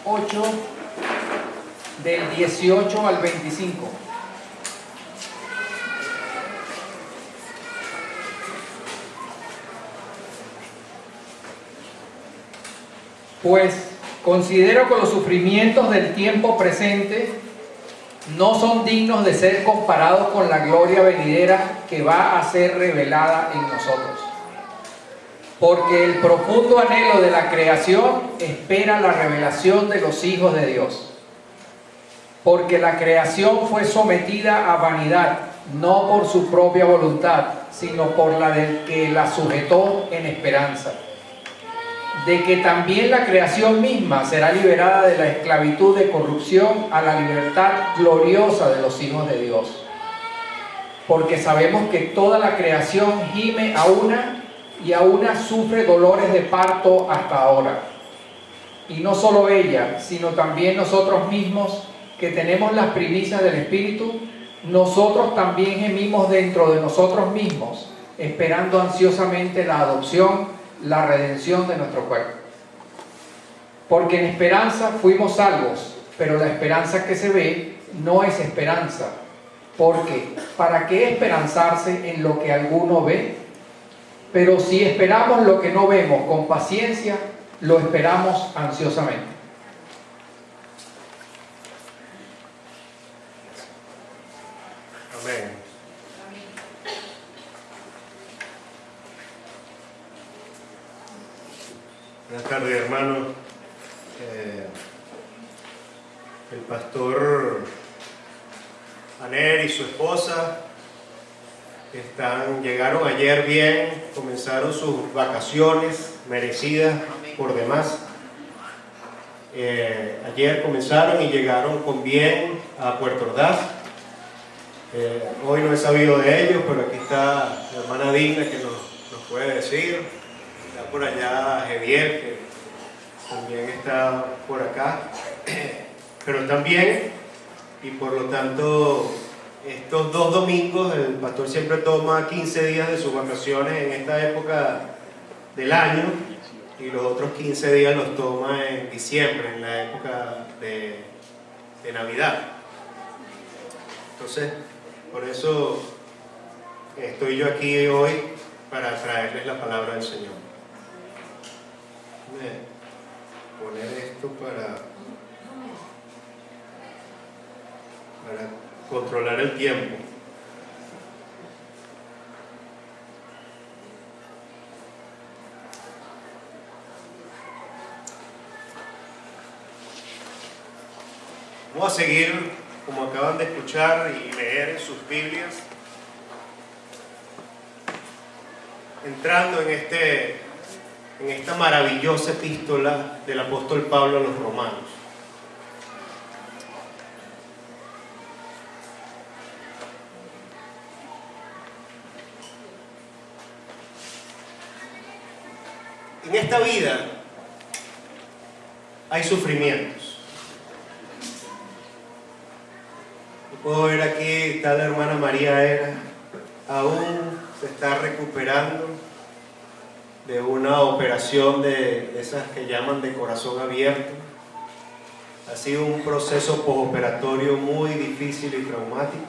8, del 18 al 25. Pues considero que los sufrimientos del tiempo presente no son dignos de ser comparados con la gloria venidera que va a ser revelada en nosotros. Porque el profundo anhelo de la creación espera la revelación de los hijos de Dios. Porque la creación fue sometida a vanidad, no por su propia voluntad, sino por la del que la sujetó en esperanza. De que también la creación misma será liberada de la esclavitud de corrupción a la libertad gloriosa de los hijos de Dios. Porque sabemos que toda la creación gime a una y a una sufre dolores de parto hasta ahora. Y no solo ella, sino también nosotros mismos, que tenemos las primicias del Espíritu, nosotros también gemimos dentro de nosotros mismos, esperando ansiosamente la adopción, la redención de nuestro cuerpo. Porque en esperanza fuimos salvos, pero la esperanza que se ve no es esperanza. Porque ¿para qué esperanzarse en lo que alguno ve? Pero si esperamos lo que no vemos con paciencia, lo esperamos ansiosamente. Amén. Buenas tardes, hermanos. El pastor Aner y su esposa llegaron ayer bien, comenzaron sus vacaciones merecidas por demás. Ayer comenzaron y llegaron con bien a Puerto Ordaz. Hoy no he sabido de ellos, pero aquí está la hermana Digna que nos puede decir. Está por allá Javier, que también está por acá. Pero también, y por lo tanto, estos 2 domingos, el pastor siempre toma 15 días de sus vacaciones en esta época del año, y los otros 15 días los toma en diciembre, en la época de Navidad. Entonces, por eso estoy yo aquí hoy para traerles la palabra del Señor. Voy a poner esto para controlar el tiempo. Vamos a seguir, como acaban de escuchar y leer en sus Biblias, entrando en esta maravillosa epístola del apóstol Pablo a los romanos. En esta vida hay sufrimientos. Puedo ver aquí, está la hermana María Era, aún se está recuperando de una operación de esas que llaman de corazón abierto. Ha sido un proceso postoperatorio muy difícil y traumático,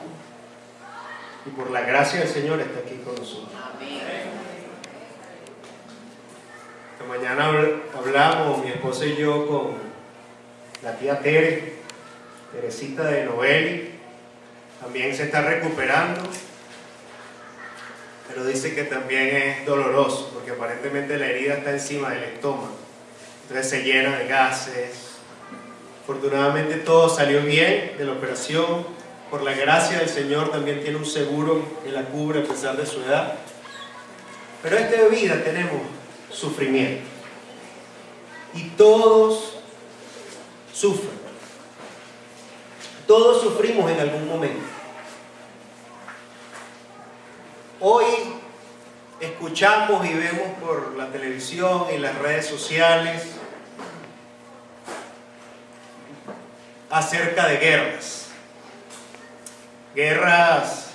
y por la gracia del Señor está aquí con nosotros. Esta mañana hablamos, mi esposa y yo, con la tía Teresita de Novelli. También se está recuperando, pero dice que también es doloroso, porque aparentemente la herida está encima del estómago, entonces se llena de gases. Afortunadamente todo salió bien de la operación, por la gracia del Señor. También tiene un seguro que la cubre a pesar de su edad. Pero esta vida tenemos sufrimiento, y todos sufren, todos sufrimos en algún momento. Hoy escuchamos y vemos por la televisión y las redes sociales acerca de guerras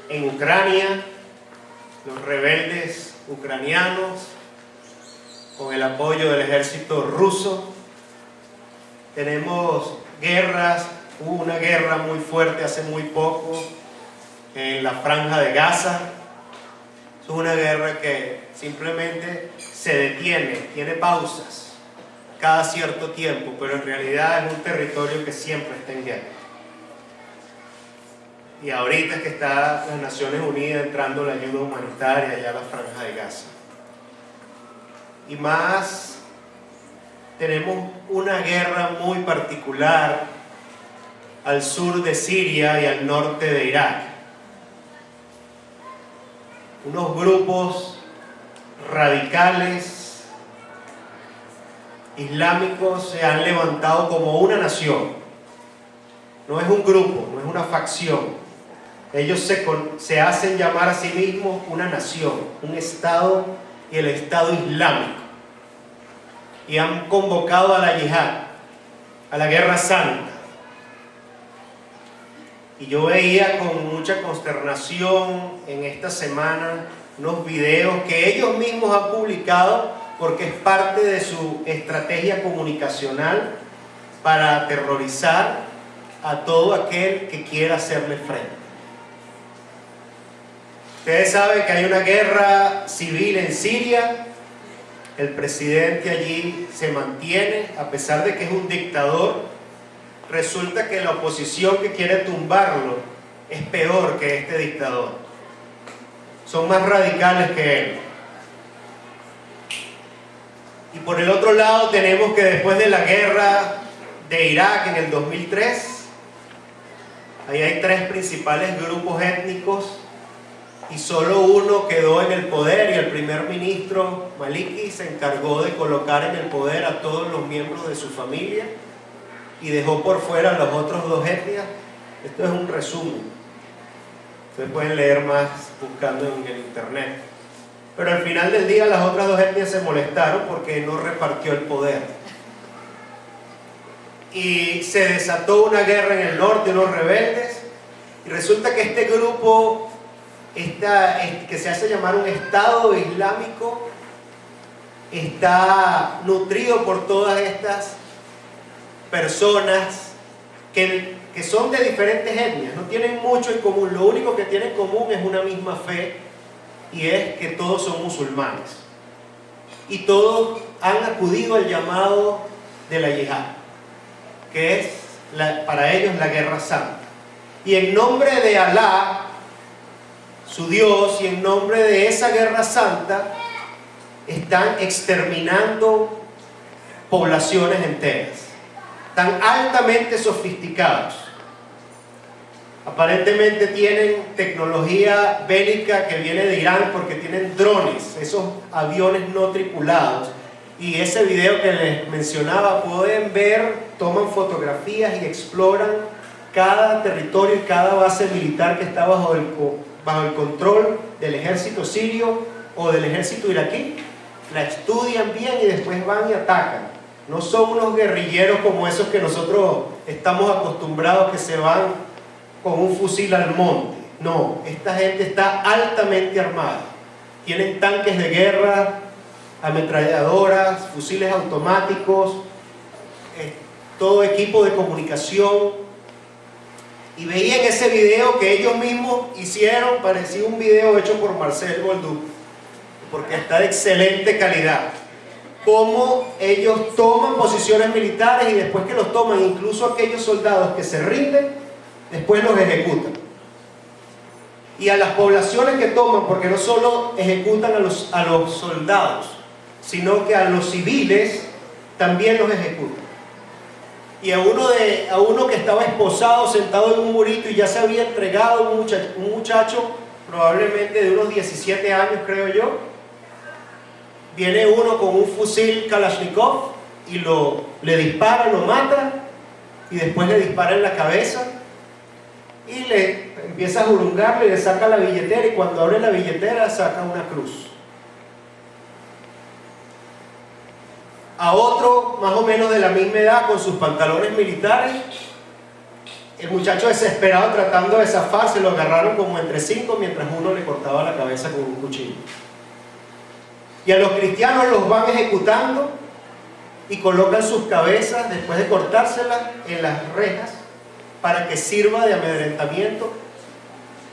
en Ucrania, los rebeldes ucranianos con el apoyo del ejército ruso. Tenemos guerras, hubo una guerra muy fuerte hace muy poco en la Franja de Gaza. Es una guerra que simplemente se detiene, tiene pausas cada cierto tiempo, pero en realidad es un territorio que siempre está en guerra. Y ahorita es que está las Naciones Unidas entrando la ayuda humanitaria allá a la Franja de Gaza. Y más, tenemos una guerra muy particular al sur de Siria y al norte de Irak. Unos grupos radicales islámicos se han levantado como una nación. No es un grupo, no es una facción. Ellos se hacen llamar a sí mismos una nación, un Estado, y el Estado Islámico. Y han convocado a la yihad, a la guerra santa. Y yo veía con mucha consternación en esta semana unos videos que ellos mismos han publicado porque es parte de su estrategia comunicacional para aterrorizar a todo aquel que quiera hacerle frente. Ustedes saben que hay una guerra civil en Siria. El presidente allí se mantiene, a pesar de que es un dictador. Resulta que la oposición que quiere tumbarlo es peor que este dictador. Son más radicales que él. Y por el otro lado tenemos que después de la guerra de Irak en el 2003, ahí hay 3 principales grupos étnicos y solo uno quedó en el poder, y el primer ministro Maliki se encargó de colocar en el poder a todos los miembros de su familia y dejó por fuera a las otras 2 etnias. Esto es un resumen. Ustedes pueden leer más buscando en el internet. Pero al final del día las otras 2 etnias se molestaron porque no repartió el poder. Y se desató una guerra en el norte, unos rebeldes, y resulta que este grupo que se hace llamar un Estado Islámico está nutrido por todas estas personas que son de diferentes etnias, no tienen mucho en común. Lo único que tienen en común es una misma fe, y es que todos son musulmanes y todos han acudido al llamado de la yihad, que es para ellos la guerra santa, y en nombre de Alá, su Dios, y en nombre de esa guerra santa están exterminando poblaciones enteras. Están altamente sofisticados. Aparentemente tienen tecnología bélica que viene de Irán, porque tienen drones, esos aviones no tripulados. Y ese video que les mencionaba, pueden ver, toman fotografías y exploran cada territorio y cada base militar que está bajo el control del ejército sirio o del ejército iraquí. La estudian bien y después van y atacan. No son unos guerrilleros como esos que nosotros estamos acostumbrados, que se van con un fusil al monte. No, esta gente está altamente armada. Tienen tanques de guerra, ametralladoras, fusiles automáticos, todo equipo de comunicación. Y veía en ese video que ellos mismos hicieron, parecía un video hecho por Marcel Boldú, porque está de excelente calidad. Cómo ellos toman posiciones militares y después que los toman, incluso aquellos soldados que se rinden, después los ejecutan. Y a las poblaciones que toman, porque no solo ejecutan a los soldados, sino que a los civiles también los ejecutan. Y a uno que estaba esposado, sentado en un murito y ya se había entregado, un muchacho probablemente de unos 17 años, creo yo, viene uno con un fusil Kalashnikov y le dispara, lo mata, y después le dispara en la cabeza y le empieza a jurungarle y le saca la billetera, y cuando abre la billetera saca una cruz. A otro más o menos de la misma edad, con sus pantalones militares, el muchacho desesperado tratando de zafar, se lo agarraron como entre 5 mientras uno le cortaba la cabeza con un cuchillo. y a los cristianos los van ejecutando y colocan sus cabezas, después de cortárselas, en las rejas para que sirva de amedrentamiento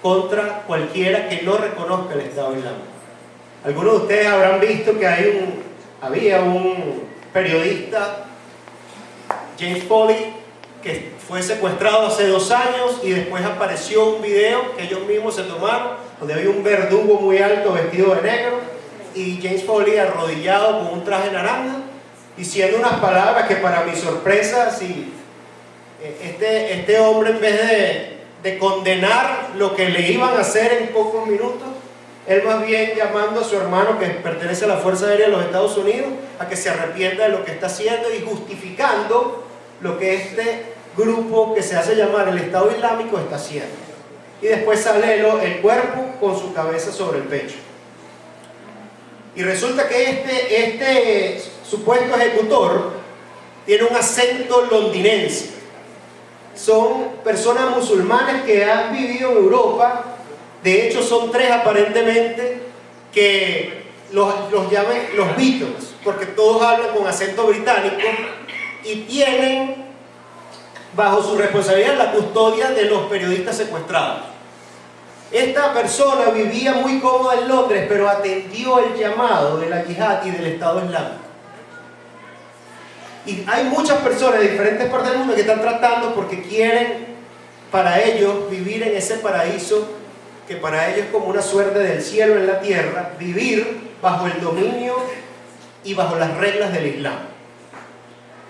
contra cualquiera que no reconozca el Estado Islámico. Algunos de ustedes habrán visto que había un periodista, James Foley, que fue secuestrado hace 2 años y después apareció un video que ellos mismos se tomaron, donde había un verdugo muy alto vestido de negro y James Foley arrodillado con un traje naranja, diciendo unas palabras que, para mi sorpresa, sí, este hombre, en vez de condenar lo que le iban a hacer en pocos minutos, él más bien llamando a su hermano, que pertenece a la Fuerza Aérea de los Estados Unidos, a que se arrepienta de lo que está haciendo, y justificando lo que este grupo que se hace llamar el Estado Islámico está haciendo. Y después sale el cuerpo con su cabeza sobre el pecho. Y resulta que este supuesto ejecutor tiene un acento londinense. Son personas musulmanas que han vivido en Europa. De hecho, son 3 aparentemente, que los llaman los Beatles, porque todos hablan con acento británico y tienen bajo su responsabilidad la custodia de los periodistas secuestrados. Esta persona vivía muy cómoda en Londres, pero atendió el llamado de la yihad y del Estado Islámico. Y hay muchas personas de diferentes partes del mundo que están tratando, porque quieren para ellos vivir en ese paraíso que para ellos es como una suerte del cielo en la tierra, vivir bajo el dominio y bajo las reglas del Islam.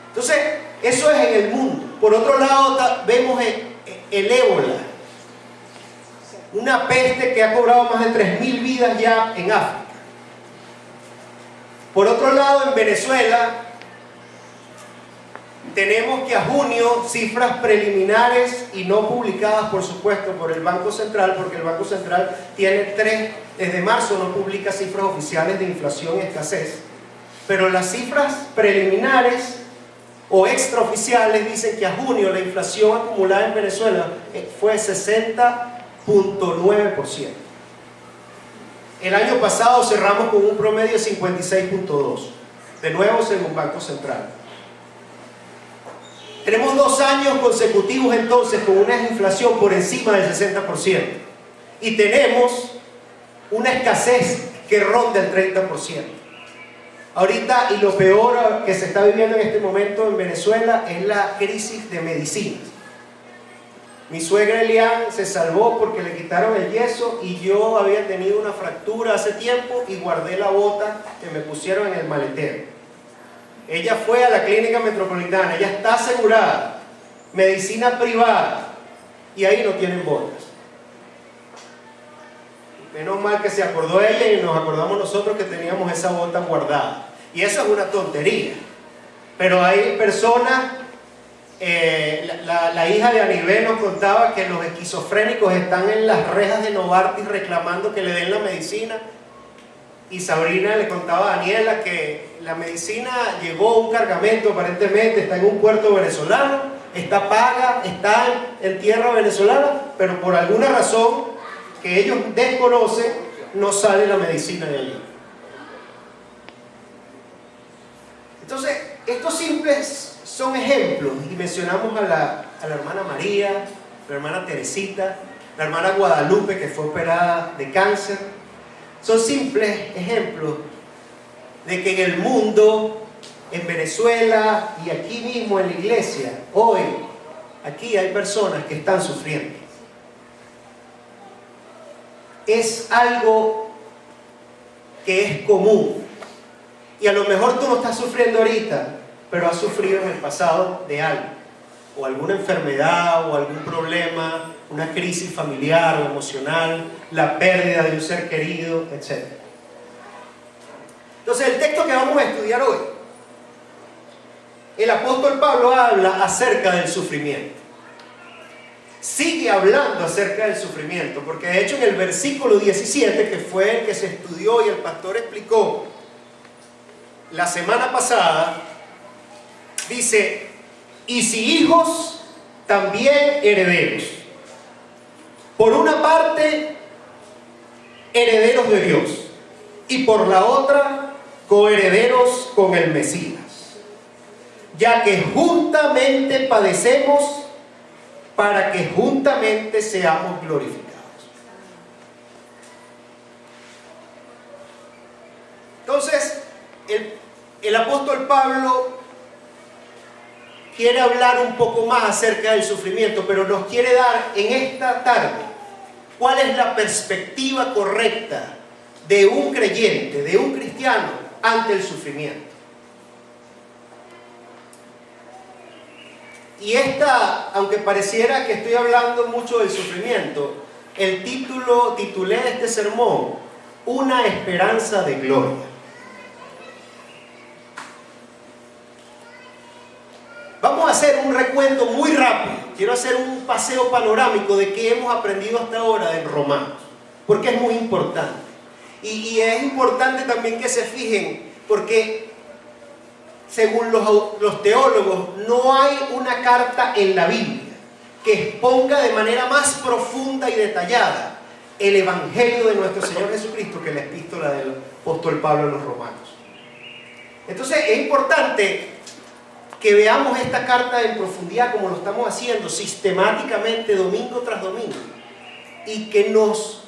Entonces, eso es en el mundo. Por otro lado, vemos el ébola, una peste que ha cobrado más de 3.000 vidas ya en África. Por otro lado, en Venezuela, tenemos que a junio, cifras preliminares y no publicadas, por supuesto, por el Banco Central, porque el Banco Central tiene desde marzo no publica cifras oficiales de inflación y escasez, pero las cifras preliminares o extraoficiales dicen que a junio la inflación acumulada en Venezuela fue 60.9%. El año pasado cerramos con un promedio de 56.2%, de nuevo según Banco Central. Tenemos 2 años consecutivos entonces con una inflación por encima del 60%, y tenemos una escasez que ronda el 30%. Ahorita, y lo peor que se está viviendo en este momento en Venezuela, es la crisis de medicinas. Mi suegra Elian se salvó porque le quitaron el yeso, y yo había tenido una fractura hace tiempo y guardé la bota que me pusieron en el maletero. Ella fue a la clínica metropolitana, ella está asegurada, medicina privada, y ahí no tienen botas. Menos mal que se acordó ella y nos acordamos nosotros que teníamos esa bota guardada. Y eso es una tontería. Pero hay personas, la hija de Anibé nos contaba que los esquizofrénicos están en las rejas de Novartis reclamando que le den la medicina. Y Sabrina le contaba a Daniela que la medicina llegó un cargamento, aparentemente está en un puerto venezolano, está paga, está en tierra venezolana, pero por alguna razón que ellos desconocen, no sale la medicina de allí. Entonces, estos simples son ejemplos, y mencionamos a la hermana María, la hermana Teresita, la hermana Guadalupe, que fue operada de cáncer. Son simples ejemplos de que en el mundo, en Venezuela y aquí mismo en la iglesia, hoy, aquí hay personas que están sufriendo. Es algo que es común. Y a lo mejor tú no estás sufriendo ahorita, pero has sufrido en el pasado de algo, o alguna enfermedad, o algún problema, una crisis familiar o emocional, la pérdida de un ser querido, etc. Entonces, el texto que vamos a estudiar hoy, el apóstol Pablo habla acerca del sufrimiento. Sigue hablando acerca del sufrimiento, porque de hecho en el versículo 17, que fue el que se estudió y el pastor explicó la semana pasada, dice: y si hijos, también herederos. Por una parte, herederos de Dios, y por la otra, coherederos con el Mesías, ya que juntamente padecemos para que juntamente seamos glorificados. Entonces, el apóstol Pablo quiere hablar un poco más acerca del sufrimiento, pero nos quiere dar en esta tarde cuál es la perspectiva correcta de un creyente, de un cristiano ante el sufrimiento. Y aunque pareciera que estoy hablando mucho del sufrimiento, titulé este sermón Una esperanza de gloria. Vamos a hacer un recuento muy rápido. Quiero hacer un paseo panorámico de qué hemos aprendido hasta ahora en Romanos, porque es muy importante. Y es importante también que se fijen, porque según los teólogos, no hay una carta en la Biblia que exponga de manera más profunda y detallada el Evangelio de nuestro Señor Jesucristo que la epístola del apóstol Pablo a los Romanos. Entonces es importante que veamos esta carta en profundidad como lo estamos haciendo sistemáticamente domingo tras domingo y que nos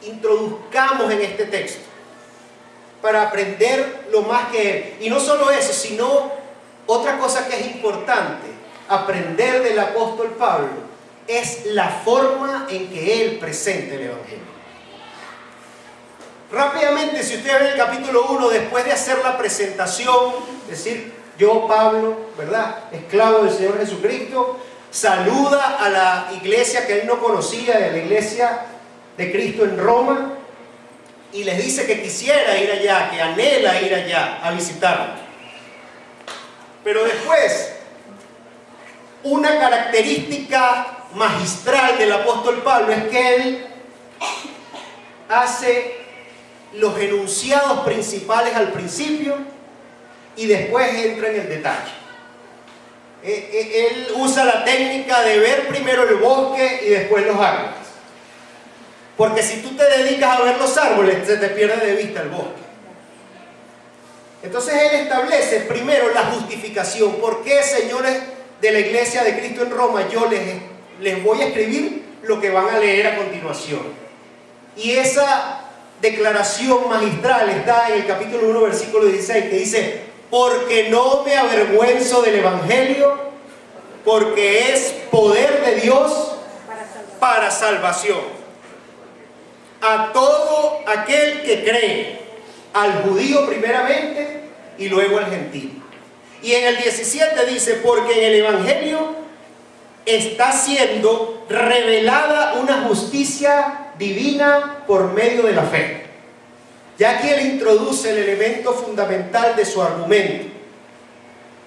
introduzcamos en este texto para aprender lo más que él. Y no solo eso, sino otra cosa que es importante aprender del apóstol Pablo es la forma en que él presenta el Evangelio. Rápidamente, si ustedes ven el capítulo 1, después de hacer la presentación, es decir, yo, Pablo, ¿verdad?, esclavo del Señor Jesucristo, saluda a la iglesia que él no conocía, de la iglesia de Cristo en Roma, y les dice que quisiera ir allá, que anhela ir allá a visitarlo. Pero después, una característica magistral del apóstol Pablo es que él hace los enunciados principales al principio y después entra en el detalle. Él usa la técnica de ver primero el bosque y después los árboles. Porque si tú te dedicas a ver los árboles, se te pierde de vista el bosque. Entonces él establece primero la justificación. ¿Por qué, señores de la iglesia de Cristo en Roma, yo les voy a escribir lo que van a leer a continuación? Y esa declaración magistral está en el capítulo 1, versículo 16, que dice: porque no me avergüenzo del Evangelio, porque es poder de Dios para salvación a todo aquel que cree, al judío primeramente y luego al gentil. Y en el 17 dice: porque en el Evangelio está siendo revelada una justicia divina por medio de la fe. Ya que él introduce el elemento fundamental de su argumento,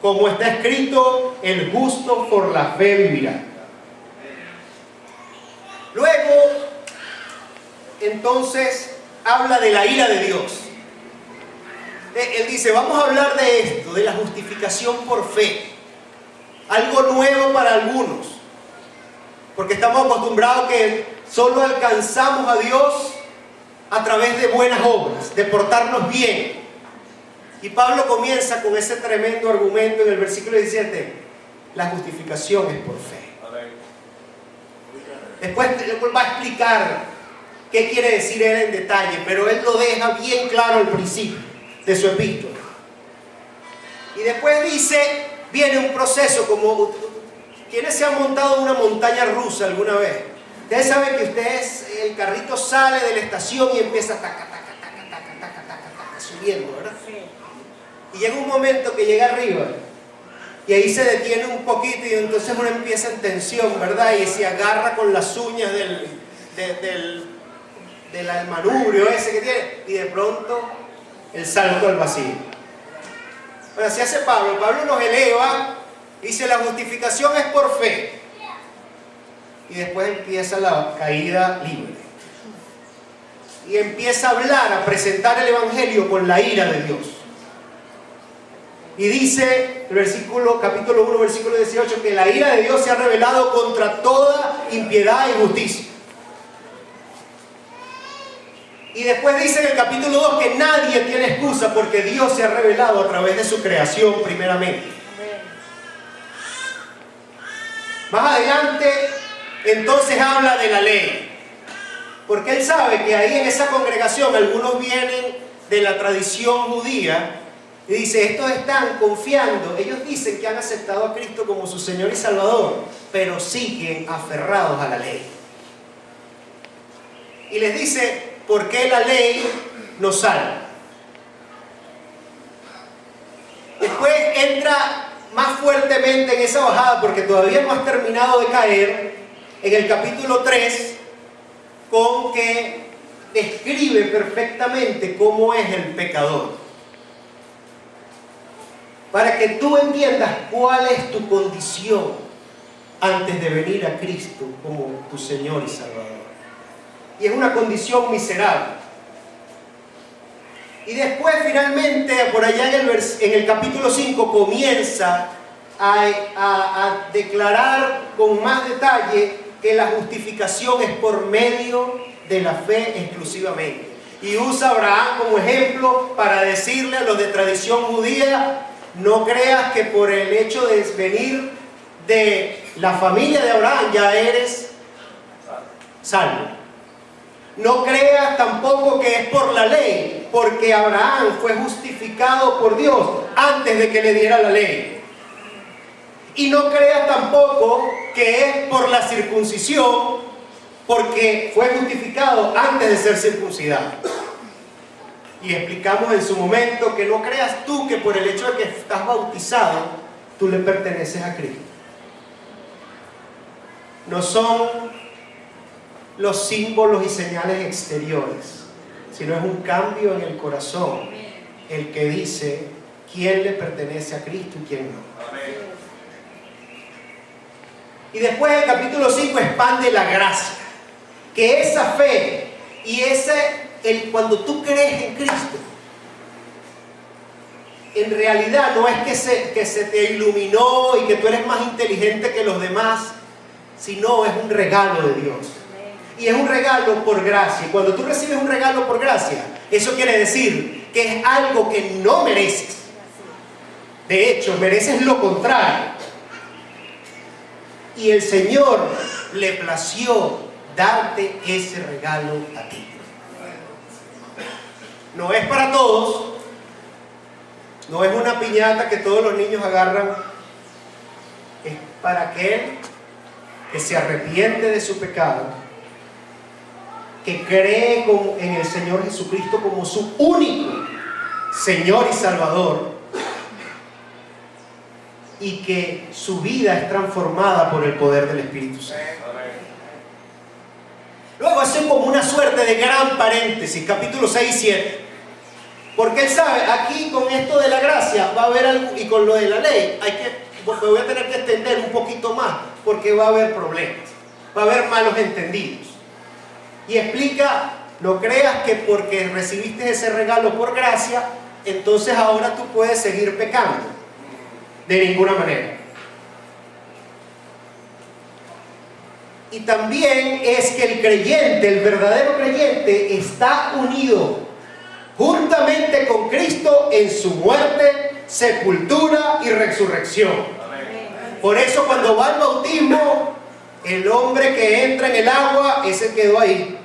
como está escrito: el justo por la fe vivirá. Luego, entonces, habla de la ira de Dios. Él dice: vamos a hablar de esto, de la justificación por fe. Algo nuevo para algunos, porque estamos acostumbrados que solo alcanzamos a Dios a través de buenas obras, de portarnos bien. Y Pablo comienza con ese tremendo argumento en el versículo 17: la justificación es por fe. Después va a explicar qué quiere decir él en detalle, pero él lo deja bien claro al principio de su epístola. Y después dice, viene un proceso como... ¿Quiénes se han montado en una montaña rusa alguna vez? Ustedes saben que el carrito sale de la estación y empieza subiendo, ¿verdad? Y llega un momento que llega arriba y ahí se detiene un poquito y entonces uno empieza en tensión, ¿verdad? Y se agarra con las uñas del manubrio ese que tiene, y de pronto el salto al vacío. Bueno, así hace Pablo. Pablo nos eleva, dice: la justificación es por fe, y después empieza la caída libre y empieza a hablar, a presentar el Evangelio con la ira de Dios. Y dice el capítulo 1, versículo 18, que la ira de Dios se ha revelado contra toda impiedad e injusticia. Y después dice en el capítulo 2 que nadie tiene excusa porque Dios se ha revelado a través de su creación primeramente. Más adelante, entonces habla de la ley. Porque él sabe que ahí en esa congregación algunos vienen de la tradición judía y dice, estos están confiando, ellos dicen que han aceptado a Cristo como su Señor y Salvador, pero siguen aferrados a la ley. Y les dice, ¿por qué la ley nos salva? Después entra más fuertemente en esa bajada, porque todavía no has terminado de caer, en el capítulo 3, con que describe perfectamente cómo es el pecador. Para que tú entiendas cuál es tu condición antes de venir a Cristo como tu Señor y Salvador. Y es una condición miserable. Y después finalmente, por allá en el capítulo 5, comienza a declarar con más detalle que la justificación es por medio de la fe exclusivamente. Y usa a Abraham como ejemplo para decirle a los de tradición judía, no creas que por el hecho de venir de la familia de Abraham ya eres salvo. No creas tampoco que es por la ley, porque Abraham fue justificado por Dios antes de que le diera la ley. Y no creas tampoco que es por la circuncisión, porque fue justificado antes de ser circuncidado. Y explicamos en su momento que no creas tú que por el hecho de que estás bautizado, tú le perteneces a Cristo. No son los símbolos y señales exteriores, sino es un cambio en el corazón el que dice quién le pertenece a Cristo y quién no. Y después el capítulo 5 expande la gracia, que esa fe y cuando tú crees en Cristo, en realidad no es que se te iluminó y que tú eres más inteligente que los demás, sino es un regalo de Dios. Y es un regalo por gracia. Y cuando tú recibes un regalo por gracia, eso quiere decir que es algo que no mereces. De hecho, mereces lo contrario. Y el Señor le plació darte ese regalo a ti. No es para todos. No es una piñata que todos los niños agarran. Es para aquel que se arrepiente de su pecado, que cree en el Señor Jesucristo como su único Señor y Salvador, y que su vida es transformada por el poder del Espíritu Santo. Luego hace como una suerte de gran paréntesis, capítulo 6 y 7. Porque él sabe, aquí con esto de la gracia va a haber algo, y con lo de la ley, me voy a tener que extender un poquito más, porque va a haber problemas, va a haber malos entendidos. Y explica, no creas que porque recibiste ese regalo por gracia, entonces ahora tú puedes seguir pecando. De ninguna manera. Y también es que el creyente, el verdadero creyente, está unido juntamente con Cristo en su muerte, sepultura y resurrección. Por eso cuando va al bautismo, el hombre que entra en el agua, ese quedó ahí.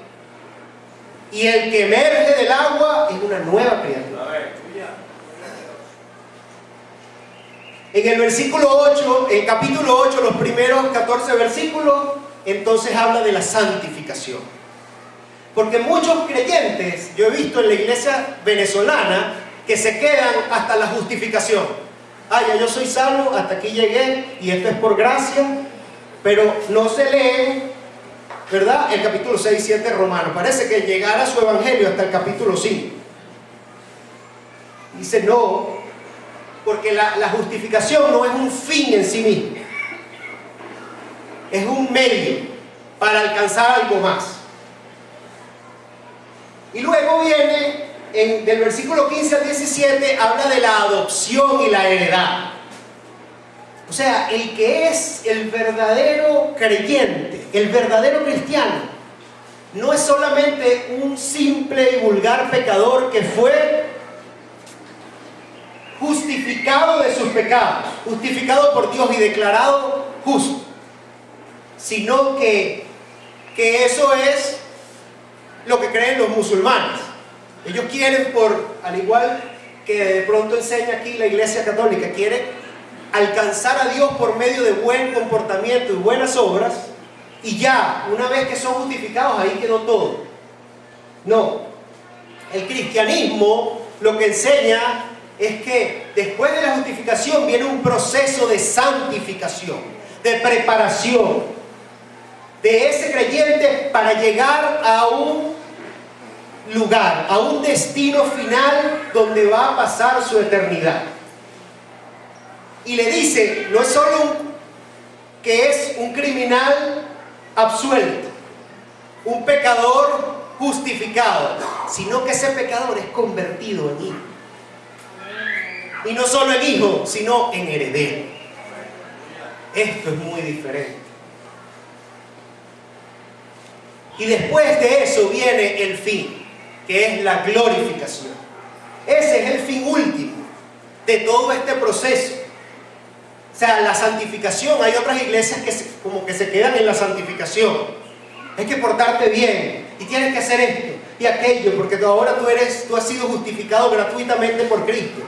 Y el que emerge del agua es una nueva criatura. En el versículo 8, en capítulo 8, los primeros 14 versículos, entonces habla de la santificación. Porque muchos creyentes, yo he visto en la iglesia venezolana, que se quedan hasta la justificación. Ya yo soy salvo, hasta aquí llegué, y esto es por gracia, pero no se lee, ¿verdad? El capítulo 6 y 7 romano. Parece que llegara su evangelio hasta el capítulo 5. Dice no, porque la justificación no es un fin en sí mismo, es un medio para alcanzar algo más. Y luego viene, del versículo 15 al 17, habla de la adopción y la heredad. O sea, el que es el verdadero creyente, el verdadero cristiano, no es solamente un simple y vulgar pecador que fue justificado de sus pecados, justificado por Dios y declarado justo, sino que eso es lo que creen los musulmanes. Ellos quieren, al igual que de pronto enseña aquí la Iglesia Católica, quiere alcanzar a Dios por medio de buen comportamiento y buenas obras, y ya, una vez que son justificados, ahí quedó todo. No, el cristianismo lo que enseña es que después de la justificación viene un proceso de santificación, de preparación de ese creyente para llegar a un lugar, a un destino final donde va a pasar su eternidad. Y le dice, no es solo que es un criminal absuelto, un pecador justificado, sino que ese pecador es convertido en hijo. Y no solo en hijo, sino en heredero. Esto es muy diferente. Y después de eso viene el fin, que es la glorificación. Ese es el fin último de todo este proceso. O sea, la santificación. Hay otras iglesias que como que se quedan en la santificación. Hay que portarte bien y tienes que hacer esto y aquello, porque ahora tú has sido justificado gratuitamente por Cristo.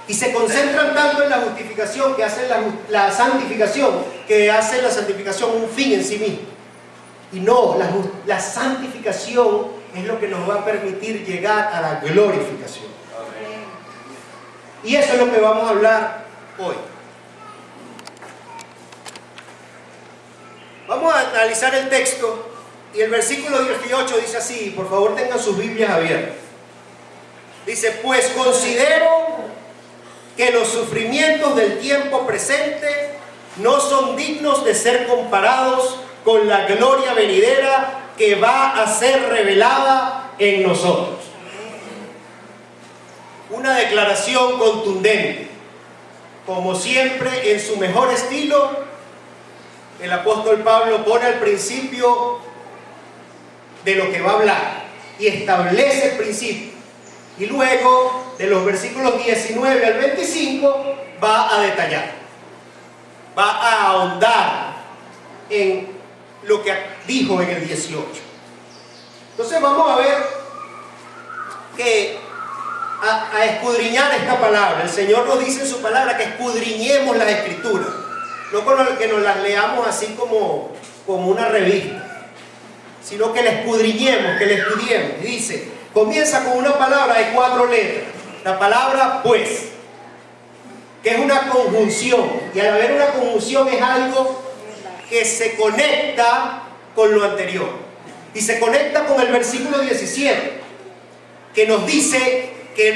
Y se concentran tanto en la justificación que hacen la santificación, que hacen la santificación un fin en sí mismo. Y no, la santificación es lo que nos va a permitir llegar a la glorificación. Y eso es lo que vamos a hablar hoy. Vamos a analizar el texto y el versículo 18 dice así, por favor tengan sus Biblias abiertas. Dice, pues considero que los sufrimientos del tiempo presente no son dignos de ser comparados con la gloria venidera que va a ser revelada en nosotros. Una declaración contundente. Como siempre, en su mejor estilo, el apóstol Pablo pone al principio de lo que va a hablar y establece el principio. Y luego, de los versículos 19 al 25, va a detallar. Va a ahondar en lo que dijo en el 18. Entonces vamos a ver a escudriñar esta palabra. El Señor nos dice en su palabra que escudriñemos las Escrituras, no con que nos las leamos así como una revista, sino que la escudriñemos, que la estudiemos. Y dice, comienza con una palabra de 4 letras, la palabra pues, que es una conjunción, y al haber una conjunción es algo que se conecta con lo anterior, y se conecta con el versículo 17, que nos dice que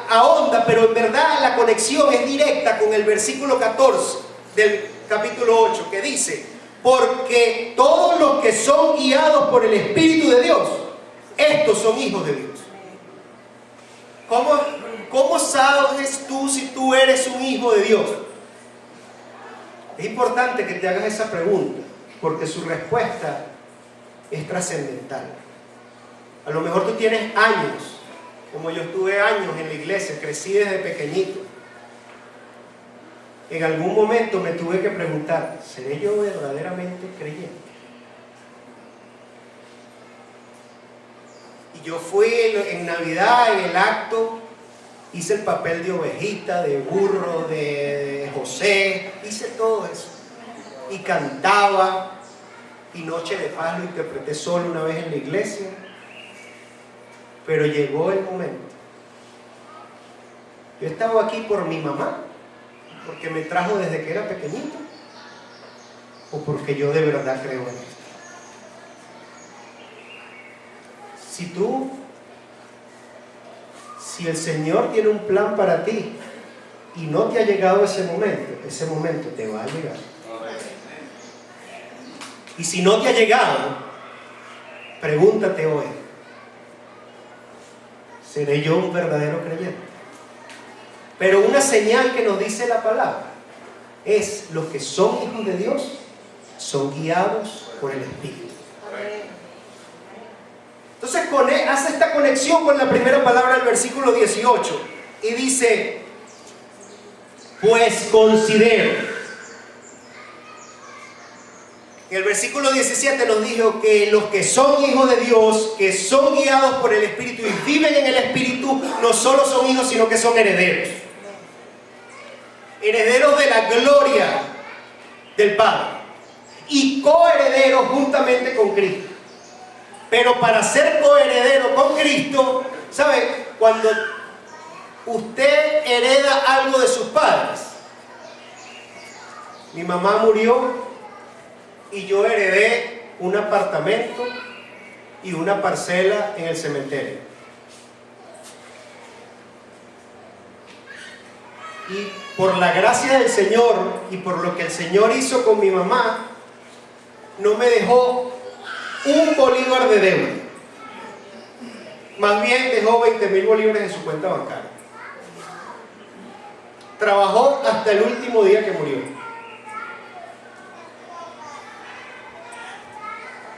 ahonda, pero en verdad la conexión es directa con el versículo 14 del capítulo 8, que dice, porque todos los que son guiados por el Espíritu de Dios, estos son hijos de Dios. ¿Cómo sabes tú si tú eres un hijo de Dios? Es importante que te hagas esa pregunta, porque su respuesta es trascendental. A lo mejor tú tienes años, como yo estuve años en la iglesia, crecí desde pequeñito. En algún momento me tuve que preguntar, ¿seré yo verdaderamente creyente? Y yo fui en Navidad, en el acto, hice el papel de ovejita, de burro, de José, hice todo eso. Y cantaba, y Noche de Paz lo interpreté solo una vez en la iglesia. Pero llegó el momento. Yo estaba aquí por mi mamá, porque me trajo desde que era pequeñito, o porque yo de verdad creo en esto. Si el Señor tiene un plan para ti y no te ha llegado ese momento te va a llegar. Y si no te ha llegado, pregúntate hoy, ¿seré yo un verdadero creyente? Pero una señal que nos dice la palabra es: los que son hijos de Dios son guiados por el Espíritu. Entonces hace esta conexión con la primera palabra del versículo 18 y dice, pues considero. En el versículo 17 nos dijo que los que son hijos de Dios, que son guiados por el Espíritu y viven en el Espíritu, no solo son hijos, sino que son herederos. Herederos de la gloria del Padre y coherederos juntamente con Cristo. Pero para ser coheredero con Cristo, ¿sabe? Cuando usted hereda algo de sus padres, mi mamá murió y yo heredé un apartamento y una parcela en el cementerio. Y por la gracia del Señor y por lo que el Señor hizo con mi mamá, no me dejó un bolívar de deuda. Más bien dejó 20.000 bolívares en su cuenta bancaria. Trabajó hasta el último día que murió.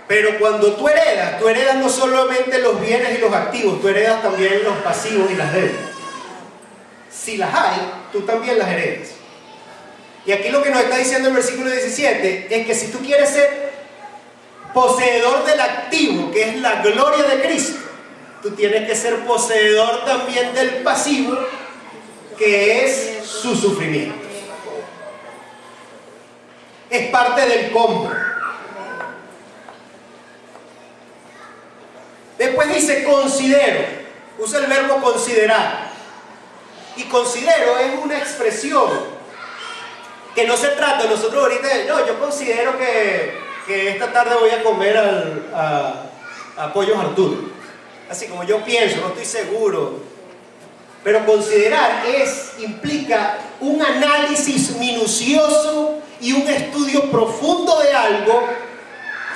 Pero cuando tú heredas no solamente los bienes y los activos, tú heredas también los pasivos y las deudas. Si las hay, tú también las heredas. Y aquí lo que nos está diciendo el versículo 17 es que si tú quieres ser poseedor del activo, que es la gloria de Cristo, tú tienes que ser poseedor también del pasivo, que es su sufrimiento. Es parte del combo. Después dice considero, usa el verbo considerar. Y considero es una expresión que no se trata, nosotros ahorita, no, yo considero que esta tarde voy a comer a Pollos Arturo. Así como yo pienso, no estoy seguro. Pero considerar implica un análisis minucioso y un estudio profundo de algo.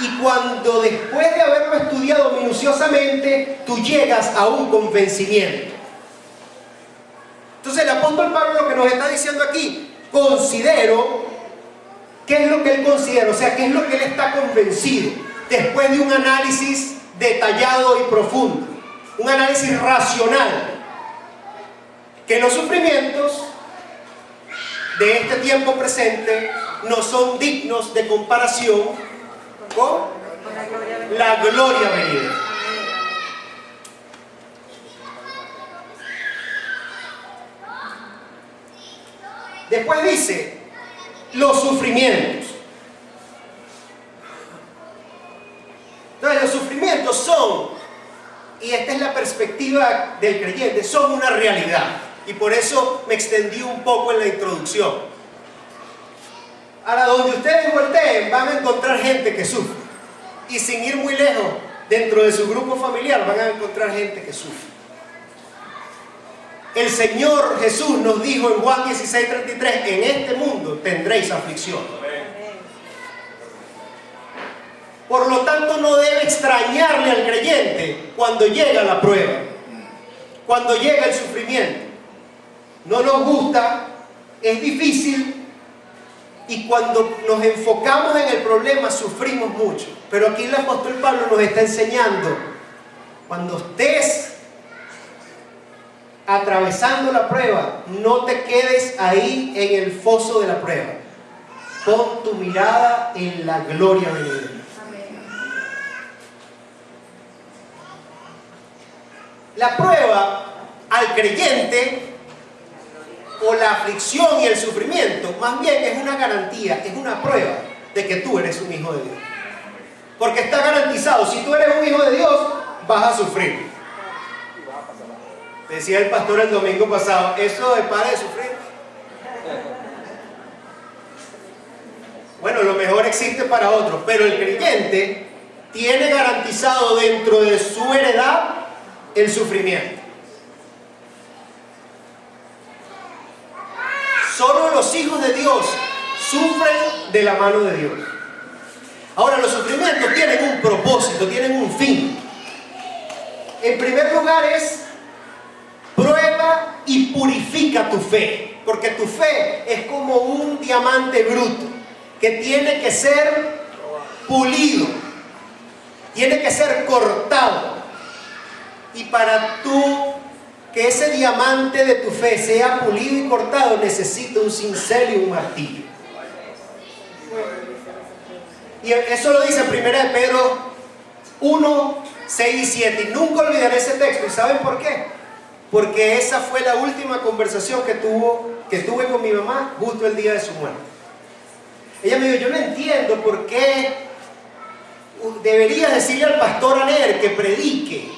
Y cuando después de haberlo estudiado minuciosamente, tú llegas a un convencimiento. Entonces el apóstol Pablo lo que nos está diciendo aquí, considero, ¿qué es lo que él considera? O sea, ¿qué es lo que él está convencido? Después de un análisis detallado y profundo, un análisis racional, que los sufrimientos de este tiempo presente no son dignos de comparación con la gloria venidera. Después dice los sufrimientos. Entonces los sufrimientos son, y esta es la perspectiva del creyente, son una realidad. Y por eso me extendí un poco en la introducción. Ahora, donde ustedes volteen, van a encontrar gente que sufre. Y sin ir muy lejos, dentro de su grupo familiar, van a encontrar gente que sufre. El Señor Jesús nos dijo en Juan 16:33, en este mundo tendréis aflicción. Por lo tanto, no debe extrañarle al creyente cuando llega la prueba, cuando llega el sufrimiento. No nos gusta, es difícil, y cuando nos enfocamos en el problema sufrimos mucho. Pero aquí el apóstol Pablo nos está enseñando, cuando estés atravesando la prueba, no te quedes ahí en el foso de la prueba. Pon tu mirada en la gloria venidera. La prueba al creyente, o la aflicción y el sufrimiento, más bien es una garantía, es una prueba de que tú eres un hijo de Dios. Porque está garantizado, si tú eres un hijo de Dios, vas a sufrir. Decía el pastor el domingo pasado, eso de para de sufrir. Bueno, lo mejor existe para otros, pero el creyente tiene garantizado dentro de su heredad el sufrimiento. Solo los hijos de Dios sufren de la mano de Dios. Ahora, los sufrimientos tienen un propósito, tienen un fin. En primer lugar es prueba y purifica tu fe, porque tu fe es como un diamante bruto que tiene que ser pulido, tiene que ser cortado. Y para tú que ese diamante de tu fe sea pulido y cortado, necesita un cincel y un martillo. Y eso lo dice en 1 de Pedro 1, 6 y 7. Y nunca olvidaré ese texto. ¿Y saben por qué? Porque esa fue la última conversación que tuve con mi mamá justo el día de su muerte. Ella me dijo, yo no entiendo por qué debería decirle al pastor Aner que predique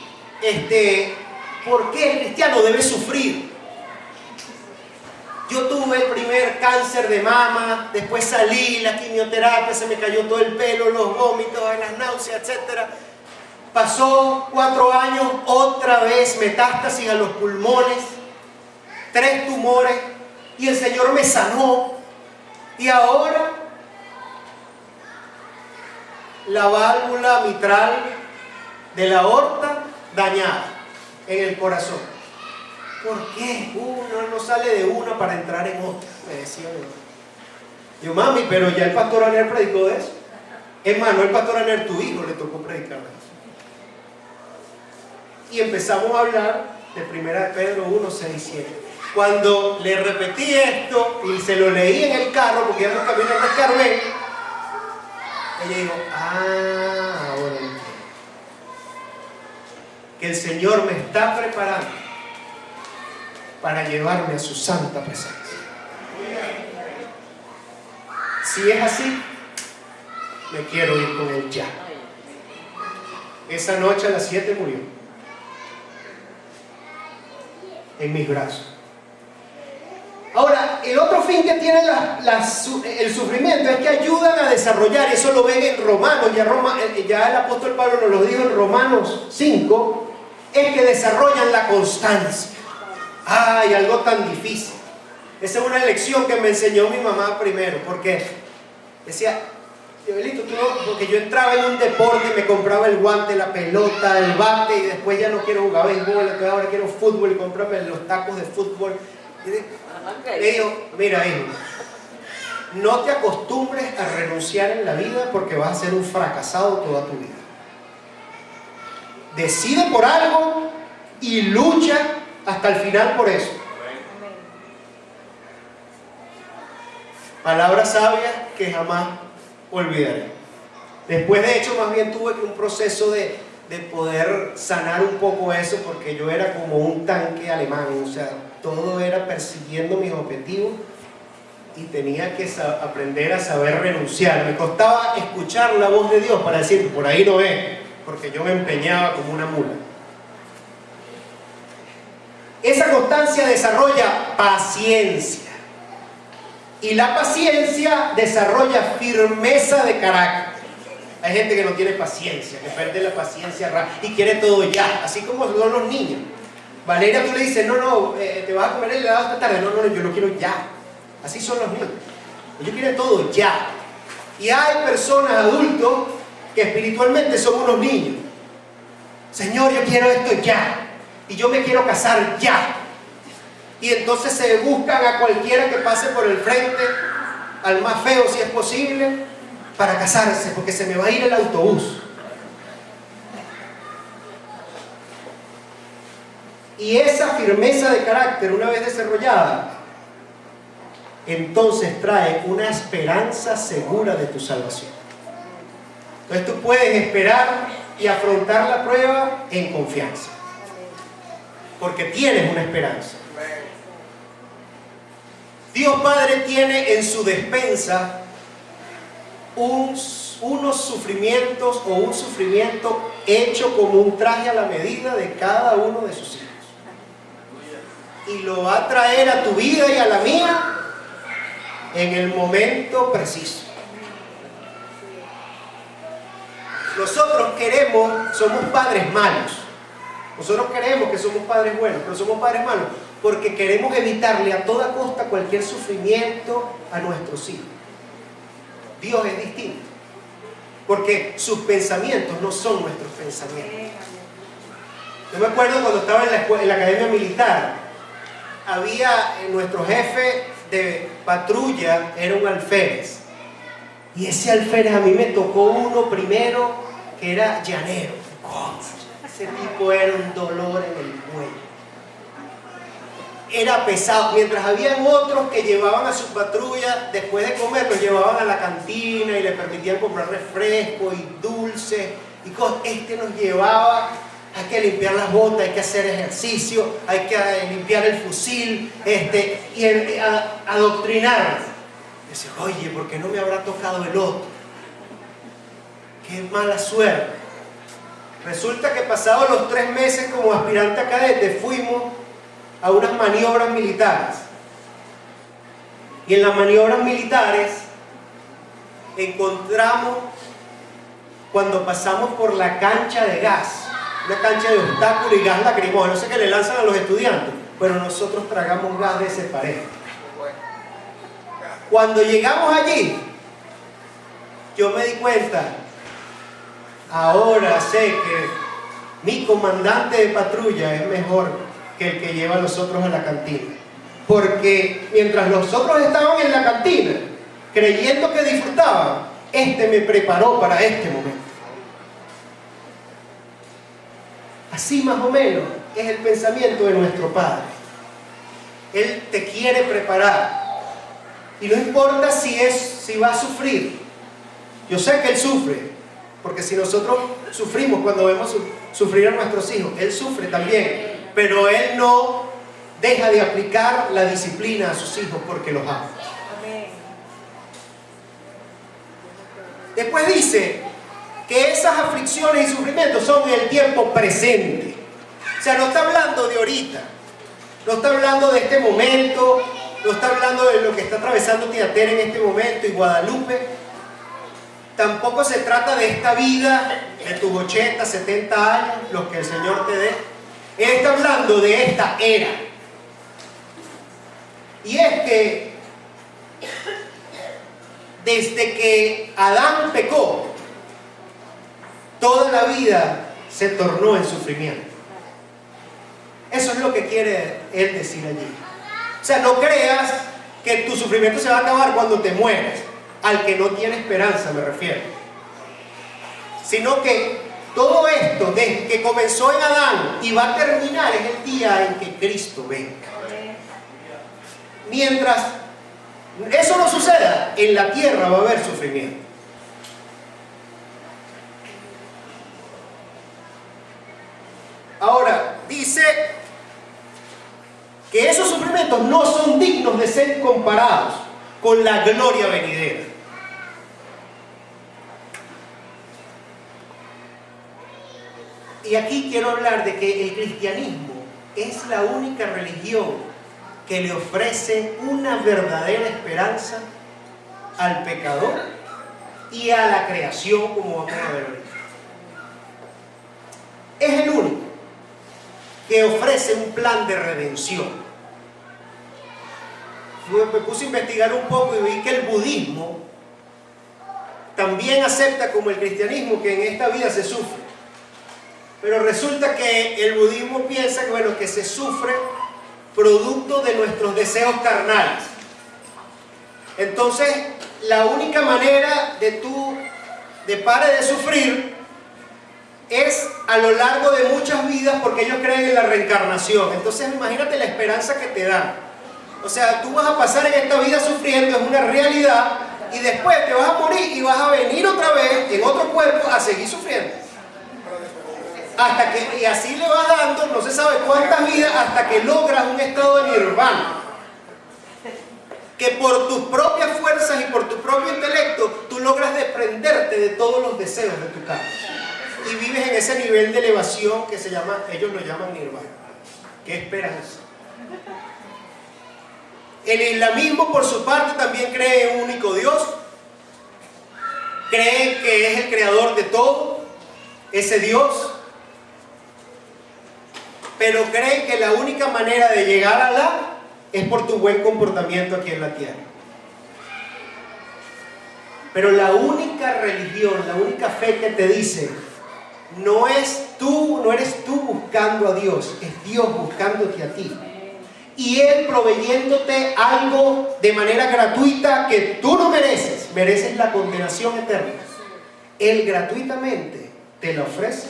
por qué el cristiano debe sufrir. Yo tuve el primer cáncer de mama, después salí, la quimioterapia, se me cayó todo el pelo, los vómitos, las náuseas, etc. Pasó 4 años, otra vez metástasis a los pulmones, 3 tumores, y el Señor me sanó. Y ahora la válvula mitral de la aorta dañada en el corazón. ¿Por qué? Uno no sale de una para entrar en otra, me decía yo, mami, pero ya el pastor Aner predicó de eso. Es más, no el pastor Aner, tu hijo le tocó predicar de eso. Y empezamos a hablar de 1 de Pedro 1, 6 y 7. Cuando le repetí esto y se lo leí en el carro, porque ya no camino en el carro, ella dijo, ahora entiendo. Que el Señor me está preparando para llevarme a su santa presencia. Si es así, me quiero ir con él ya. Esa noche a las 7 murió en mis brazos. Ahora, el otro fin que tiene el sufrimiento es que ayudan a desarrollar, eso lo ven en Romanos, ya el apóstol Pablo nos lo dijo en Romanos 5, es que desarrollan la constancia. Ay, algo tan difícil. Esa es una lección que me enseñó mi mamá primero, porque decía, Joelito, porque yo entraba en un deporte y me compraba el guante, la pelota, el bate, y después ya no quiero jugar béisbol, entonces ahora quiero fútbol y comprarme los tacos de fútbol. Le digo, mira hijo, no te acostumbres a renunciar en la vida porque vas a ser un fracasado toda tu vida. Decide por algo y lucha hasta el final por eso. Palabra sabia que jamás olvidaré. Después, de hecho, más bien tuve un proceso de poder sanar un poco eso, porque yo era como un tanque alemán, o sea, todo era persiguiendo mis objetivos y tenía que aprender a saber renunciar. Me costaba escuchar la voz de Dios para decir, por ahí no es, porque yo me empeñaba como una mula. Esa constancia desarrolla paciencia. Y la paciencia desarrolla firmeza de carácter. Hay gente que no tiene paciencia, que pierde la paciencia y quiere todo ya, así como son los niños. Valeria, tú le dices, no, te vas a comer el helado esta tarde. No, yo lo quiero ya. Así son los niños. Ellos quieren todo ya. Y hay personas, adultos, que espiritualmente son unos niños. Señor, yo quiero esto ya. Y yo me quiero casar ya. Y entonces se buscan a cualquiera que pase por el frente, al más feo si es posible, para casarse, porque se me va a ir el autobús. Y esa firmeza de carácter, una vez desarrollada, entonces trae una esperanza segura de tu salvación. Entonces tú puedes esperar y afrontar la prueba en confianza, porque tienes una esperanza. Dios Padre tiene en su despensa unos sufrimientos o un sufrimiento hecho como un traje a la medida de cada uno de sus hijos. Y lo va a traer a tu vida y a la mía en el momento preciso. Nosotros somos padres malos. Nosotros queremos que somos padres buenos, pero somos padres malos porque queremos evitarle a toda costa cualquier sufrimiento a nuestros hijos. Dios es distinto, porque sus pensamientos no son nuestros pensamientos. Yo me acuerdo cuando estaba en la academia militar, había nuestro jefe de patrulla, era un alférez, Y ese alférez a mí me tocó uno primero que era llanero. Ese tipo era un dolor en el cuello. Era pesado, mientras habían otros que llevaban a su patrulla, después de comer, los llevaban a la cantina y le permitían comprar refrescos y dulces y cosas. Este nos llevaba, hay que limpiar las botas, hay que hacer ejercicio, hay que limpiar el fusil, y adoctrinar. Dice, oye, ¿por qué no me habrá tocado el otro? Qué mala suerte. Resulta que pasados los 3 meses como aspirante a cadete fuimos a unas maniobras militares. Y en las maniobras militares encontramos, cuando pasamos por la cancha de gas, una cancha de obstáculos y gas lacrimógeno, no sé qué le lanzan a los estudiantes, pero nosotros tragamos gas de ese pared. Cuando llegamos allí, yo me di cuenta, ahora sé que mi comandante de patrulla es mejor que el que lleva a los otros a la cantina. Porque mientras los otros estaban en la cantina, creyendo que disfrutaban, este me preparó para este momento. Así más o menos es el pensamiento de nuestro Padre. Él te quiere preparar. Y no importa si va a sufrir. Yo sé que Él sufre, porque si nosotros sufrimos cuando vemos sufrir a nuestros hijos, Él sufre también, pero Él no deja de aplicar la disciplina a sus hijos porque los ama. Después dice que esas aflicciones y sufrimientos son en el tiempo presente. O sea, no está hablando de ahorita, no está hablando de este momento, no está hablando de lo que está atravesando Tiatira en este momento y Guadalupe. Tampoco se trata de esta vida, de tus 80, 70 años, los que el Señor te dé. Él está hablando de esta era. Y es que desde que Adán pecó, toda la vida se tornó en sufrimiento. Eso es lo que quiere Él decir allí. O sea, no creas que tu sufrimiento se va a acabar cuando te mueres. Al que no tiene esperanza me refiero. Sino que todo esto, desde que comenzó en Adán y va a terminar, es el día en que Cristo venga. Mientras eso no suceda, en la tierra va a haber sufrimiento. Ahora, dice que esos sufrimientos no son dignos de ser comparados con la gloria venidera. Y aquí quiero hablar de que el cristianismo es la única religión que le ofrece una verdadera esperanza al pecador y a la creación, como vamos a ver ahorita. Es el único que ofrece un plan de redención. Me puse a investigar un poco y vi que el budismo también acepta, como el cristianismo, que en esta vida se sufre. Pero resulta que el budismo piensa que, bueno, que se sufre producto de nuestros deseos carnales. Entonces, la única manera de parar de sufrir es a lo largo de muchas vidas, porque ellos creen en la reencarnación. Entonces, imagínate la esperanza que te dan. O sea, tú vas a pasar en esta vida sufriendo, es una realidad, y después te vas a morir y vas a venir otra vez en otro cuerpo a seguir sufriendo. Y así le vas dando, no se sabe cuántas vidas, hasta que logras un estado de nirvana. Que por tus propias fuerzas y por tu propio intelecto, tú logras desprenderte de todos los deseos de tu carne. Y vives en ese nivel de elevación que se llama, ellos lo llaman nirvana. ¡Qué esperanza! El islamismo, por su parte, también cree en un único Dios. Cree que es el creador de todo, ese Dios. Pero creen que la única manera de llegar a Alá es por tu buen comportamiento aquí en la tierra. Pero la única religión, la única fe que te dice, no eres tú buscando a Dios, es Dios buscándote a ti. y Él proveyéndote algo de manera gratuita que tú no mereces la condenación eterna. Él gratuitamente te la ofrece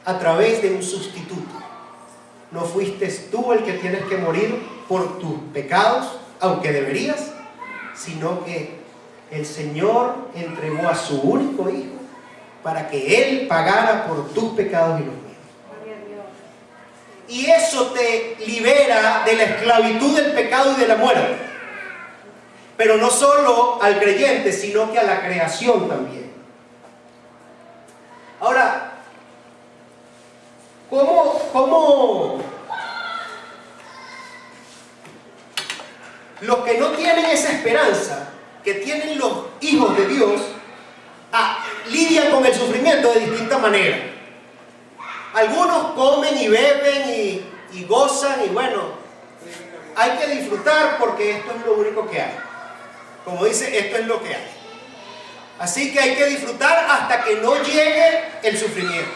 a través de un sustituto. No fuiste tú el que tienes que morir por tus pecados, aunque deberías, sino que el Señor entregó a su único Hijo para que Él pagara por tus pecados y los míos. Y eso te libera de la esclavitud del pecado y de la muerte. Pero no solo al creyente, sino que a la creación también. Ahora, ¿cómo los que no tienen esa esperanza que tienen los hijos de Dios lidian con el sufrimiento de distintas maneras? Algunos comen y beben y gozan, y bueno, hay que disfrutar porque esto es lo único que hay. Como dice, esto es lo que hay. Así que hay que disfrutar hasta que no llegue el sufrimiento.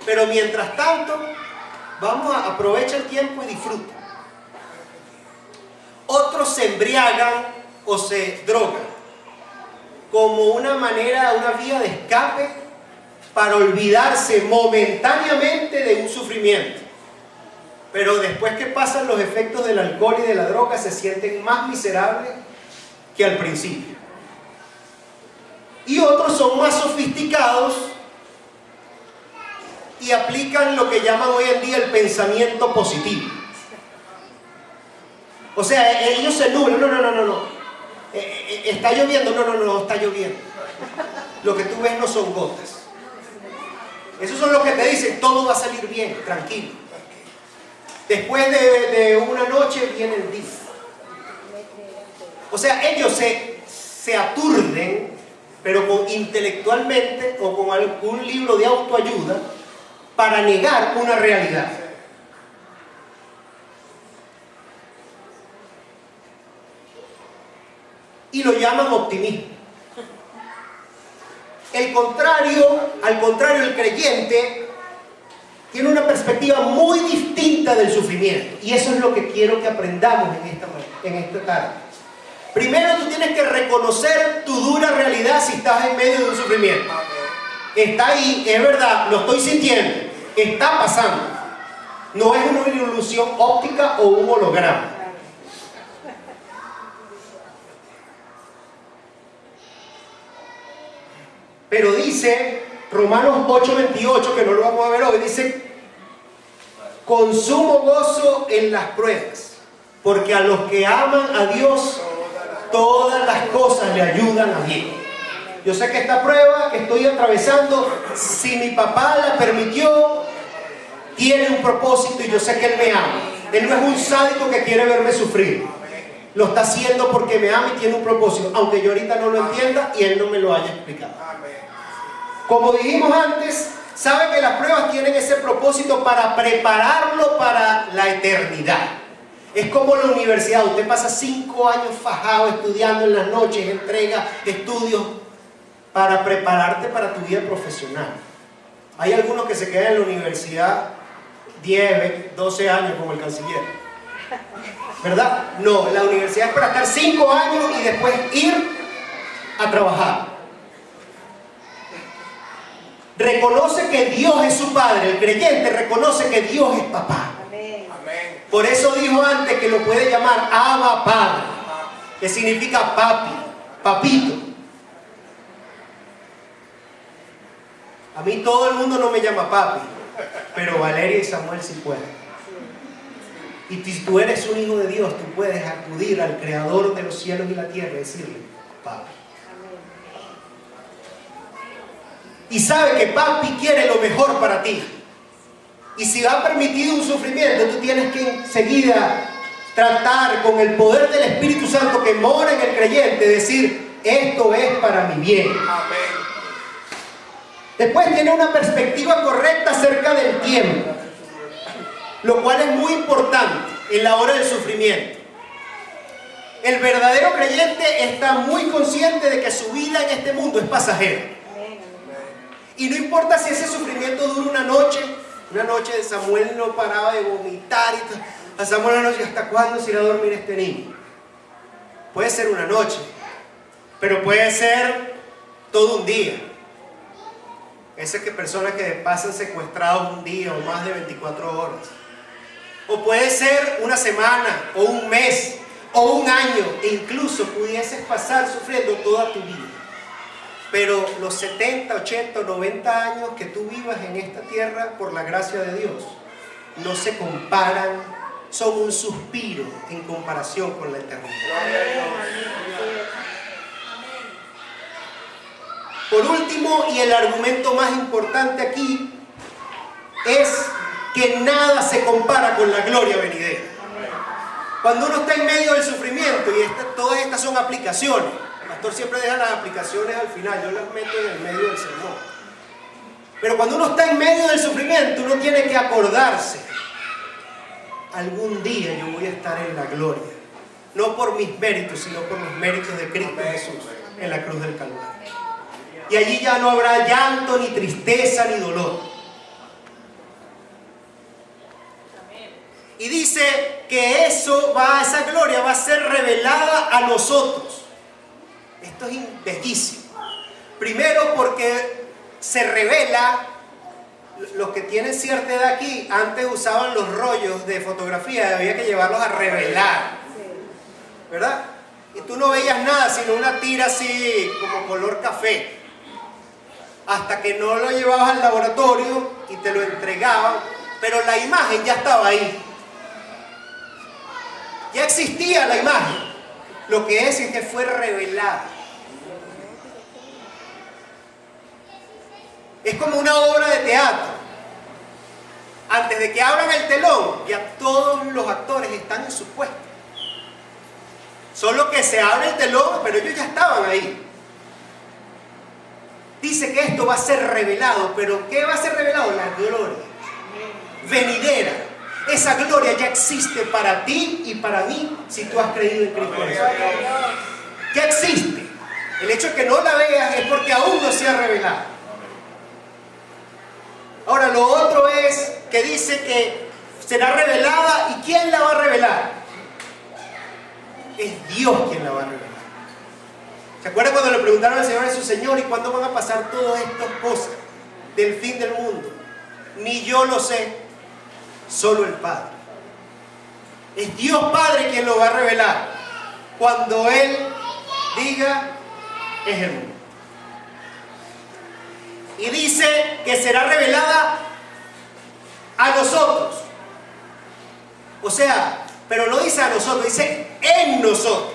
Pero mientras tanto, aprovecha el tiempo y disfruta. Otros se embriagan o se drogan como una manera, una vía de escape para olvidarse momentáneamente de un sufrimiento. Pero después que pasan los efectos del alcohol y de la droga, se sienten más miserables que al principio. Y otros son más sofisticados y aplican lo que llaman hoy en día el pensamiento positivo. O sea, ellos se nublan. No. ¿Está lloviendo? No está lloviendo. Lo que tú ves no son gotas. Esos son los que te dicen, todo va a salir bien, tranquilo. Después de una noche viene el día. O sea, ellos se aturden, pero intelectualmente o con algún libro de autoayuda, para negar una realidad. Y lo llaman optimismo. Al contrario, el creyente tiene una perspectiva muy distinta del sufrimiento. Y eso es lo que quiero que aprendamos en esta tarde. Primero, tú tienes que reconocer tu dura realidad si estás en medio de un sufrimiento. Está ahí, es verdad, lo estoy sintiendo, está pasando. No es una ilusión óptica o un holograma. Pero dice Romanos 8:28, que no lo vamos a ver hoy, dice: con sumo gozo en las pruebas, porque a los que aman a Dios, todas las cosas le ayudan a bien. Yo sé que esta prueba que estoy atravesando, si mi papá la permitió, tiene un propósito, y yo sé que Él me ama. Él no es un sádico que quiere verme sufrir. Lo está haciendo porque me ama y tiene un propósito, aunque yo ahorita no lo entienda y Él no me lo haya explicado. Como dijimos antes, sabe que las pruebas tienen ese propósito para prepararlo para la eternidad. Es como la universidad. Usted pasa 5 años fajado estudiando en las noches, entrega estudios para prepararte para tu vida profesional. Hay algunos que se quedan en la universidad 10, 12 años como el canciller, ¿verdad? No, la universidad es para estar 5 años y después ir a trabajar. Reconoce que Dios es su padre. El creyente reconoce que Dios es papá. Amén. Por eso dijo antes que lo puede llamar Abba Padre, que significa papi, papito. A mí todo el mundo no me llama papi, pero Valeria y Samuel sí pueden. Y si tú eres un hijo de Dios, tú puedes acudir al Creador de los cielos y la tierra y decirle: papi. Y sabe que papi quiere lo mejor para ti. Y si ha permitido un sufrimiento, tú tienes que enseguida tratar con el poder del Espíritu Santo que mora en el creyente, decir: esto es para mi bien. Amén. Después tiene una perspectiva correcta acerca del tiempo, lo cual es muy importante en la hora del sufrimiento. El verdadero creyente está muy consciente de que su vida en este mundo es pasajera. Y no importa si ese sufrimiento dura una noche de Samuel no paraba de vomitar y todo. Pasamos la noche, ¿hasta cuándo se irá a dormir este niño? Puede ser una noche, pero puede ser todo un día. Esas que personas que pasan secuestrados un día o más de 24 horas. O puede ser una semana, o un mes, o un año, e incluso pudieses pasar sufriendo toda tu vida. Pero los 70, 80, 90 años que tú vivas en esta tierra, por la gracia de Dios, no se comparan, son un suspiro en comparación con la eternidad. Por último, y el argumento más importante aquí, es que nada se compara con la gloria venidera. Cuando uno está en medio del sufrimiento, y todas estas son aplicaciones, el pastor siempre deja las aplicaciones al final, yo las meto en el medio del sermón. Pero cuando uno está en medio del sufrimiento, uno tiene que acordarse, algún día yo voy a estar en la gloria, no por mis méritos, sino por los méritos de Cristo Jesús en la cruz del Calvario. Y allí ya no habrá llanto, ni tristeza, ni dolor. Y dice que esa gloria va a ser revelada a nosotros. Esto es bellísimo. Primero porque se revela, los que tienen cierta edad aquí, antes usaban los rollos de fotografía, había que llevarlos a revelar, ¿verdad? Y tú no veías nada, sino una tira así como color café. Hasta que no lo llevabas al laboratorio y te lo entregaban, pero la imagen ya estaba ahí. Ya existía la imagen. Lo que es que fue revelada. Es como una obra de teatro. Antes de que abran el telón, ya todos los actores están en su puesto. Solo que se abre el telón, pero ellos ya estaban ahí. Dice que esto va a ser revelado, pero ¿qué va a ser revelado? La gloria venidera. Esa gloria ya existe para ti y para mí si tú has creído en Cristo Jesús. Ya existe. El hecho de que no la veas es porque aún no se ha revelado. Ahora, lo otro es que dice que será revelada. ¿Y quién la va a revelar? Es Dios quien la va a revelar. ¿Se acuerdan cuando le preguntaron al Señor a su Señor, ¿y cuándo van a pasar todas estas cosas del fin del mundo? Ni yo lo sé, solo el Padre. Es Dios Padre quien lo va a revelar. Cuando Él diga, es el mundo. Y dice que será revelada a nosotros. O sea, pero no dice a nosotros, dice en nosotros.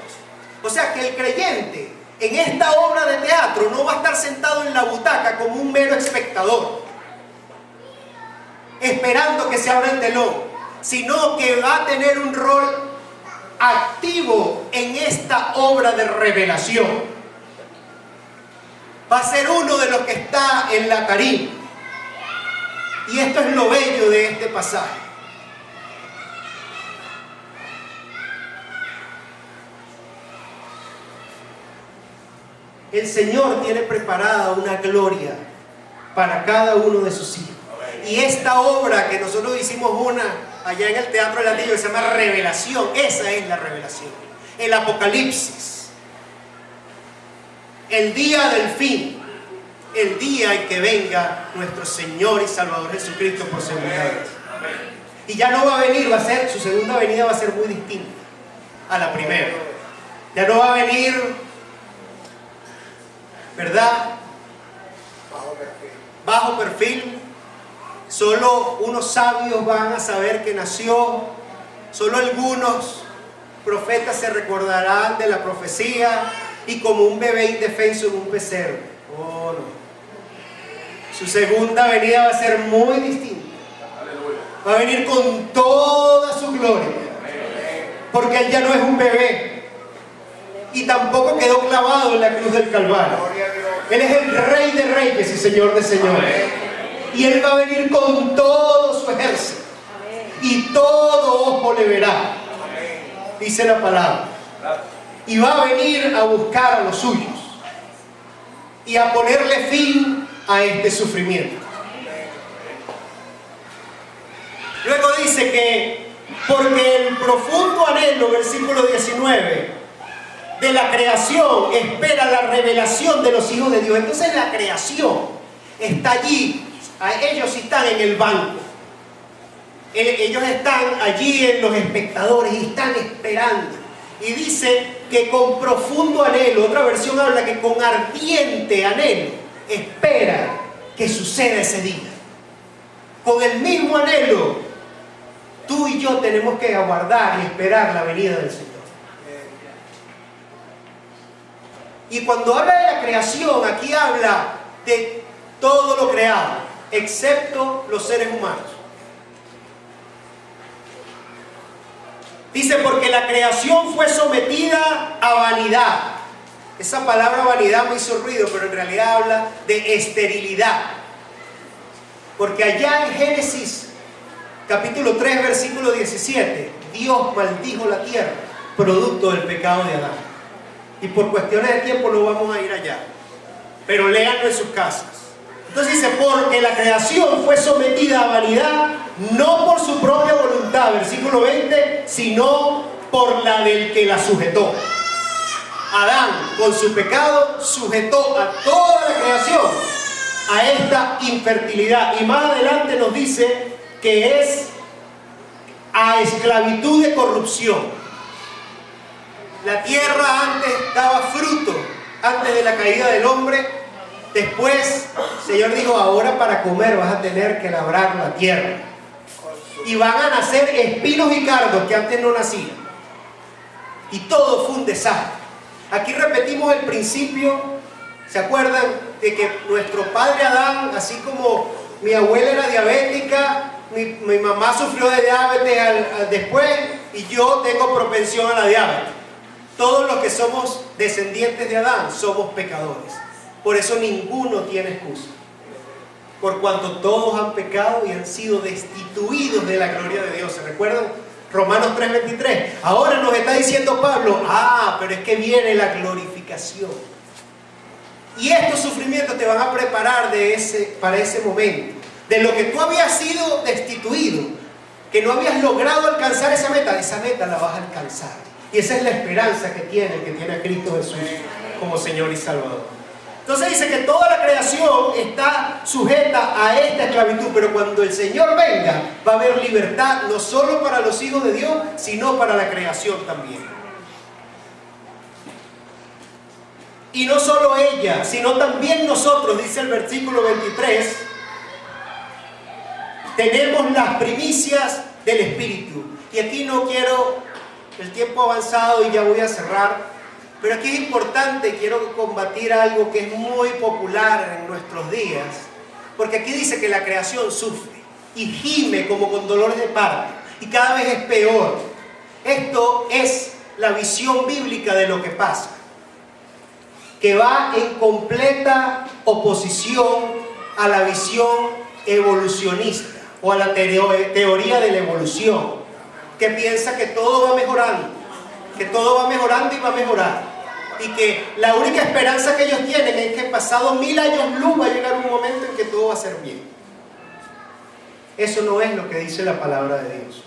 O sea que el creyente en esta obra de teatro no va a estar sentado en la butaca como un mero espectador, esperando que se abra el telón, sino que va a tener un rol activo en esta obra de revelación. Va a ser uno de los que está en la tarima. Y esto es lo bello de este pasaje. El Señor tiene preparada una gloria para cada uno de sus hijos. Y esta obra que nosotros hicimos allá en el Teatro del Anillo, que se llama Revelación, esa es la revelación. El Apocalipsis. El día del fin. El día en que venga nuestro Señor y Salvador Jesucristo por segunda vez. Y ya no va a venir, su segunda venida va a ser muy distinta a la primera. Ya no va a venir, ¿verdad? Bajo perfil. Solo unos sabios van a saber que nació. Solo algunos profetas se recordarán de la profecía. Y como un bebé indefenso en un pesebre. Oh, no. Su segunda venida va a ser muy distinta. Va a venir con toda su gloria. Porque Él ya no es un bebé. Y tampoco quedó clavado en la cruz del Calvario. Él es el Rey de Reyes y Señor de Señores. Y Él va a venir con todo su ejército. Y todo ojo le verá. Dice la palabra. Y va a venir a buscar a los suyos. Y a ponerle fin a este sufrimiento. Luego dice que Porque el profundo anhelo, versículo 19, de la creación espera la revelación de los hijos de Dios. Entonces la creación está allí, ellos están en el banco, ellos están allí en los espectadores y están esperando. Y dice que con profundo anhelo, otra versión habla que con ardiente anhelo espera que suceda ese día. Con el mismo anhelo, tú y yo tenemos que aguardar y esperar la venida del Señor. Y cuando habla de la creación, aquí habla de todo lo creado, excepto los seres humanos. Dice, porque la creación fue sometida a vanidad. Esa palabra vanidad me hizo ruido, pero en realidad habla de esterilidad. Porque allá en Génesis, capítulo 3, versículo 17, Dios maldijo la tierra, producto del pecado de Adán. Y por cuestiones de tiempo no vamos a ir allá, pero léanlo en sus casas. Entonces dice, porque la creación fue sometida a vanidad, no por su propia voluntad, versículo 20, sino por la del que la sujetó. Adán, con su pecado, sujetó a toda la creación a esta infertilidad. Y más adelante nos dice que es a esclavitud de corrupción. La tierra antes daba fruto, antes de la caída del hombre. Después, el Señor dijo, ahora para comer vas a tener que labrar la tierra. Y van a nacer espinos y cardos que antes no nacían. Y todo fue un desastre. Aquí repetimos el principio. ¿Se acuerdan de que nuestro padre Adán, así como mi abuela era diabética, mi mamá sufrió de diabetes después, y yo tengo propensión a la diabetes? Todos los que somos descendientes de Adán somos pecadores. Por eso ninguno tiene excusa. Por cuanto todos han pecado y han sido destituidos de la gloria de Dios. ¿Se recuerdan? Romanos 3:23. Ahora nos está diciendo Pablo, pero es que viene la glorificación. Y estos sufrimientos te van a preparar para ese momento. De lo que tú habías sido destituido, que no habías logrado alcanzar esa meta la vas a alcanzar. Y esa es la esperanza que tiene a Cristo Jesús como Señor y Salvador. Entonces dice que toda la creación está sujeta a esta esclavitud, pero cuando el Señor venga va a haber libertad no solo para los hijos de Dios, sino para la creación también. Y no solo ella, sino también nosotros, dice el versículo 23, tenemos las primicias del Espíritu. Y aquí no quiero... El tiempo ha avanzado y ya voy a cerrar, pero aquí es importante, quiero combatir algo que es muy popular en nuestros días, porque aquí dice que la creación sufre y gime como con dolores de parto y cada vez es peor. Esto es la visión bíblica de lo que pasa, que va en completa oposición a la visión evolucionista o a la teoría de la evolución, que piensa que todo va mejorando, y va a mejorar, y que la única esperanza que ellos tienen es que pasados 1000 años luz va a llegar un momento en que todo va a ser bien. Eso no es lo que dice la palabra de Dios,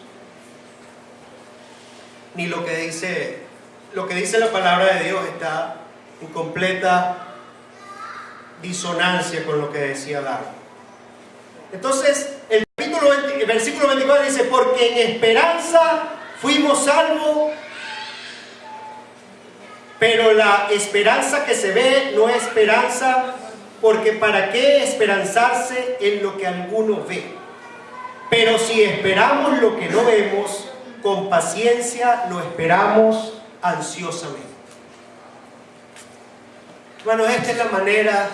ni lo que dice la palabra de Dios está en completa disonancia con lo que decía Darwin. Entonces, el versículo 24 dice, porque en esperanza fuimos salvos, pero la esperanza que se ve no es esperanza, porque ¿para qué esperanzarse en lo que alguno ve? Pero si esperamos lo que no vemos, con paciencia lo esperamos ansiosamente. Bueno, esta es la manera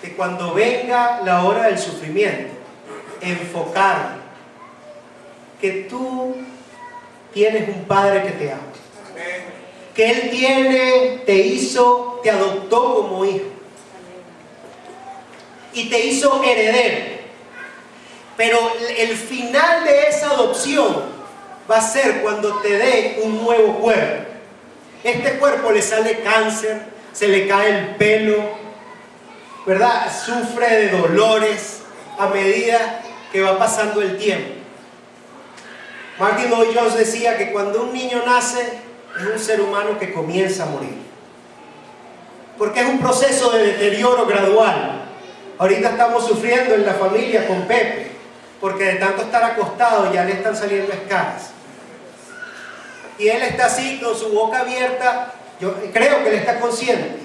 de cuando venga la hora del sufrimiento, enfocar que tú tienes un Padre que te ama, que Él te hizo, te adoptó como hijo y te hizo heredero. Pero el final de esa adopción va a ser cuando te dé un nuevo cuerpo. Este cuerpo le sale cáncer, se le cae el pelo, ¿verdad? Sufre de dolores a medida que va pasando el tiempo. Martin Lloyd Jones decía que cuando un niño nace es un ser humano que comienza a morir, porque es un proceso de deterioro gradual. Ahorita estamos sufriendo en la familia con Pepe, porque de tanto estar acostado ya le están saliendo escamas. Y él está así con su boca abierta. Yo creo que él está consciente,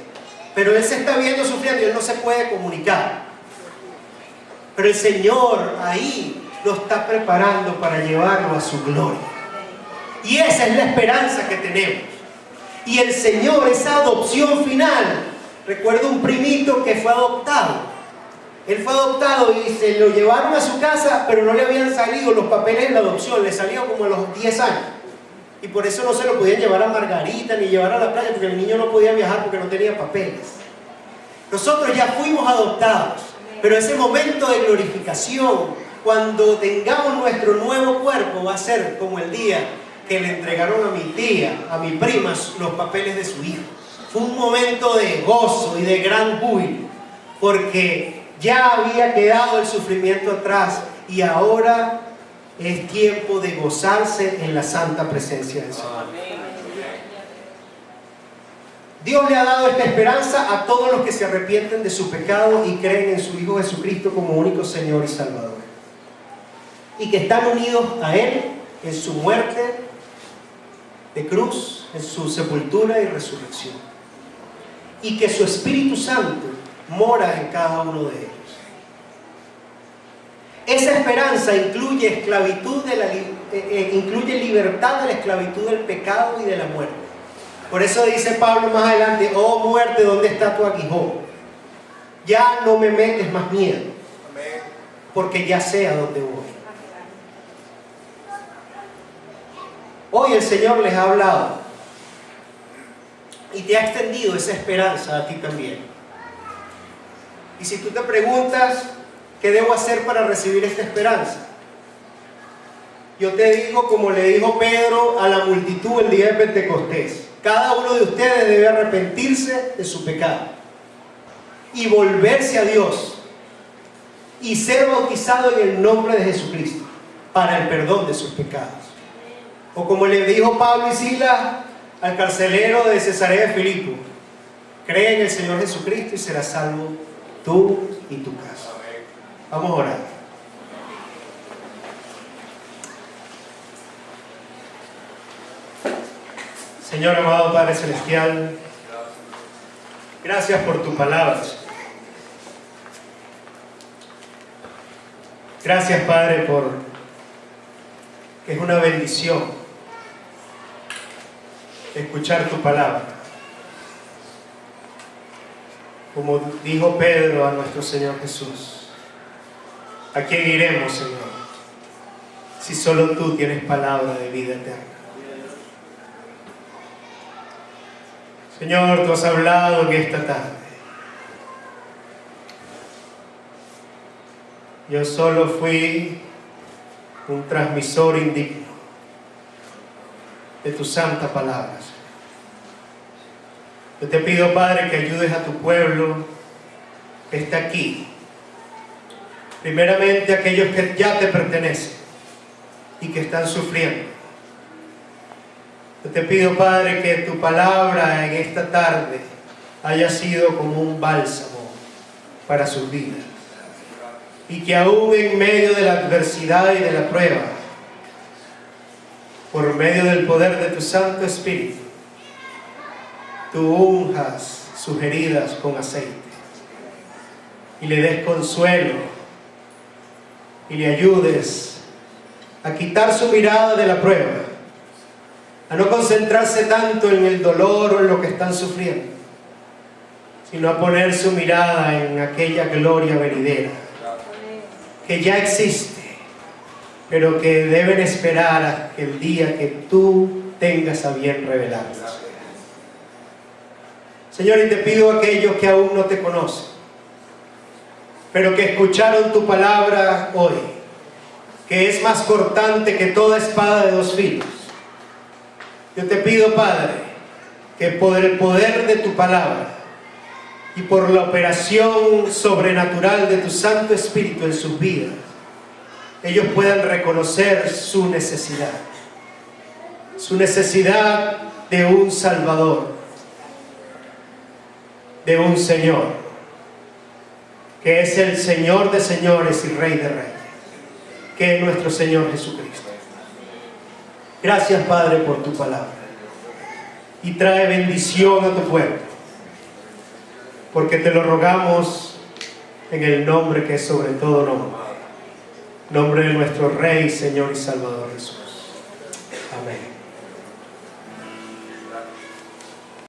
pero él se está viendo sufriendo y él no se puede comunicar. Pero el Señor ahí lo está preparando para llevarlo a su gloria. Y esa es la esperanza que tenemos. Y el Señor, esa adopción final. Recuerdo un primito que fue adoptado. Él fue adoptado y se lo llevaron a su casa, pero no le habían salido los papeles de la adopción. Le salió como a los 10 años. Y por eso no se lo podían llevar a Margarita ni llevar a la playa, porque el niño no podía viajar porque no tenía papeles. Nosotros ya fuimos adoptados, pero ese momento de glorificación, cuando tengamos nuestro nuevo cuerpo, va a ser como el día que le entregaron a mi tía, a mi prima, los papeles de su hijo. Fue un momento de gozo y de gran júbilo, porque ya había quedado el sufrimiento atrás y ahora es tiempo de gozarse en la santa presencia del Señor. Dios le ha dado esta esperanza a todos los que se arrepienten de su pecado y creen en su Hijo Jesucristo como único Señor y Salvador, y que están unidos a Él en su muerte de cruz, en su sepultura y resurrección, y que su Espíritu Santo mora en cada uno de ellos. Esa esperanza incluye esclavitud incluye libertad de la esclavitud del pecado y de la muerte. Por eso dice Pablo más adelante: oh muerte, ¿dónde está tu aguijón? Ya no me metes más miedo, porque ya sé a dónde voy. Hoy el Señor les ha hablado y te ha extendido esa esperanza a ti también. Y si tú te preguntas, ¿qué debo hacer para recibir esta esperanza? Yo te digo, como le dijo Pedro a la multitud el día de Pentecostés: cada uno de ustedes debe arrepentirse de su pecado y volverse a Dios y ser bautizado en el nombre de Jesucristo para el perdón de sus pecados. O como le dijo Pablo y Silas al carcelero de Cesarea de Filipo: cree en el Señor Jesucristo y serás salvo tú y tu casa. Vamos a orar. Señor amado Padre Celestial, gracias por tu palabra. Gracias, Padre, por que es una bendición escuchar tu palabra. Como dijo Pedro a nuestro Señor Jesús: ¿a quién iremos, Señor, si solo tú tienes palabra de vida eterna? Señor, tú has hablado en esta tarde. Yo solo fui un transmisor indigno de tu santa palabra. Yo te pido, Padre, que ayudes a tu pueblo que está aquí. Primeramente, aquellos que ya te pertenecen y que están sufriendo. Yo te pido, Padre, que tu palabra en esta tarde haya sido como un bálsamo para sus vidas, y que aún en medio de la adversidad y de la prueba, por medio del poder de tu Santo Espíritu, tú unjas sus heridas con aceite y le des consuelo y le ayudes a quitar su mirada de la prueba, a no concentrarse tanto en el dolor o en lo que están sufriendo, sino a poner su mirada en aquella gloria venidera que ya existe, pero que deben esperar hasta el día que tú tengas a bien revelarla. Señor, y te pido a aquellos que aún no te conocen, pero que escucharon tu palabra hoy, que es más cortante que toda espada de dos filos. Yo te pido, Padre, que por el poder de tu palabra y por la operación sobrenatural de tu Santo Espíritu en sus vidas, ellos puedan reconocer su necesidad de un Salvador, de un Señor, que es el Señor de señores y Rey de reyes, que es nuestro Señor Jesucristo. Gracias, Padre, por tu palabra, y trae bendición a tu pueblo, porque te lo rogamos en el nombre que es sobre todo nombre, nombre de nuestro Rey, Señor y Salvador Jesús.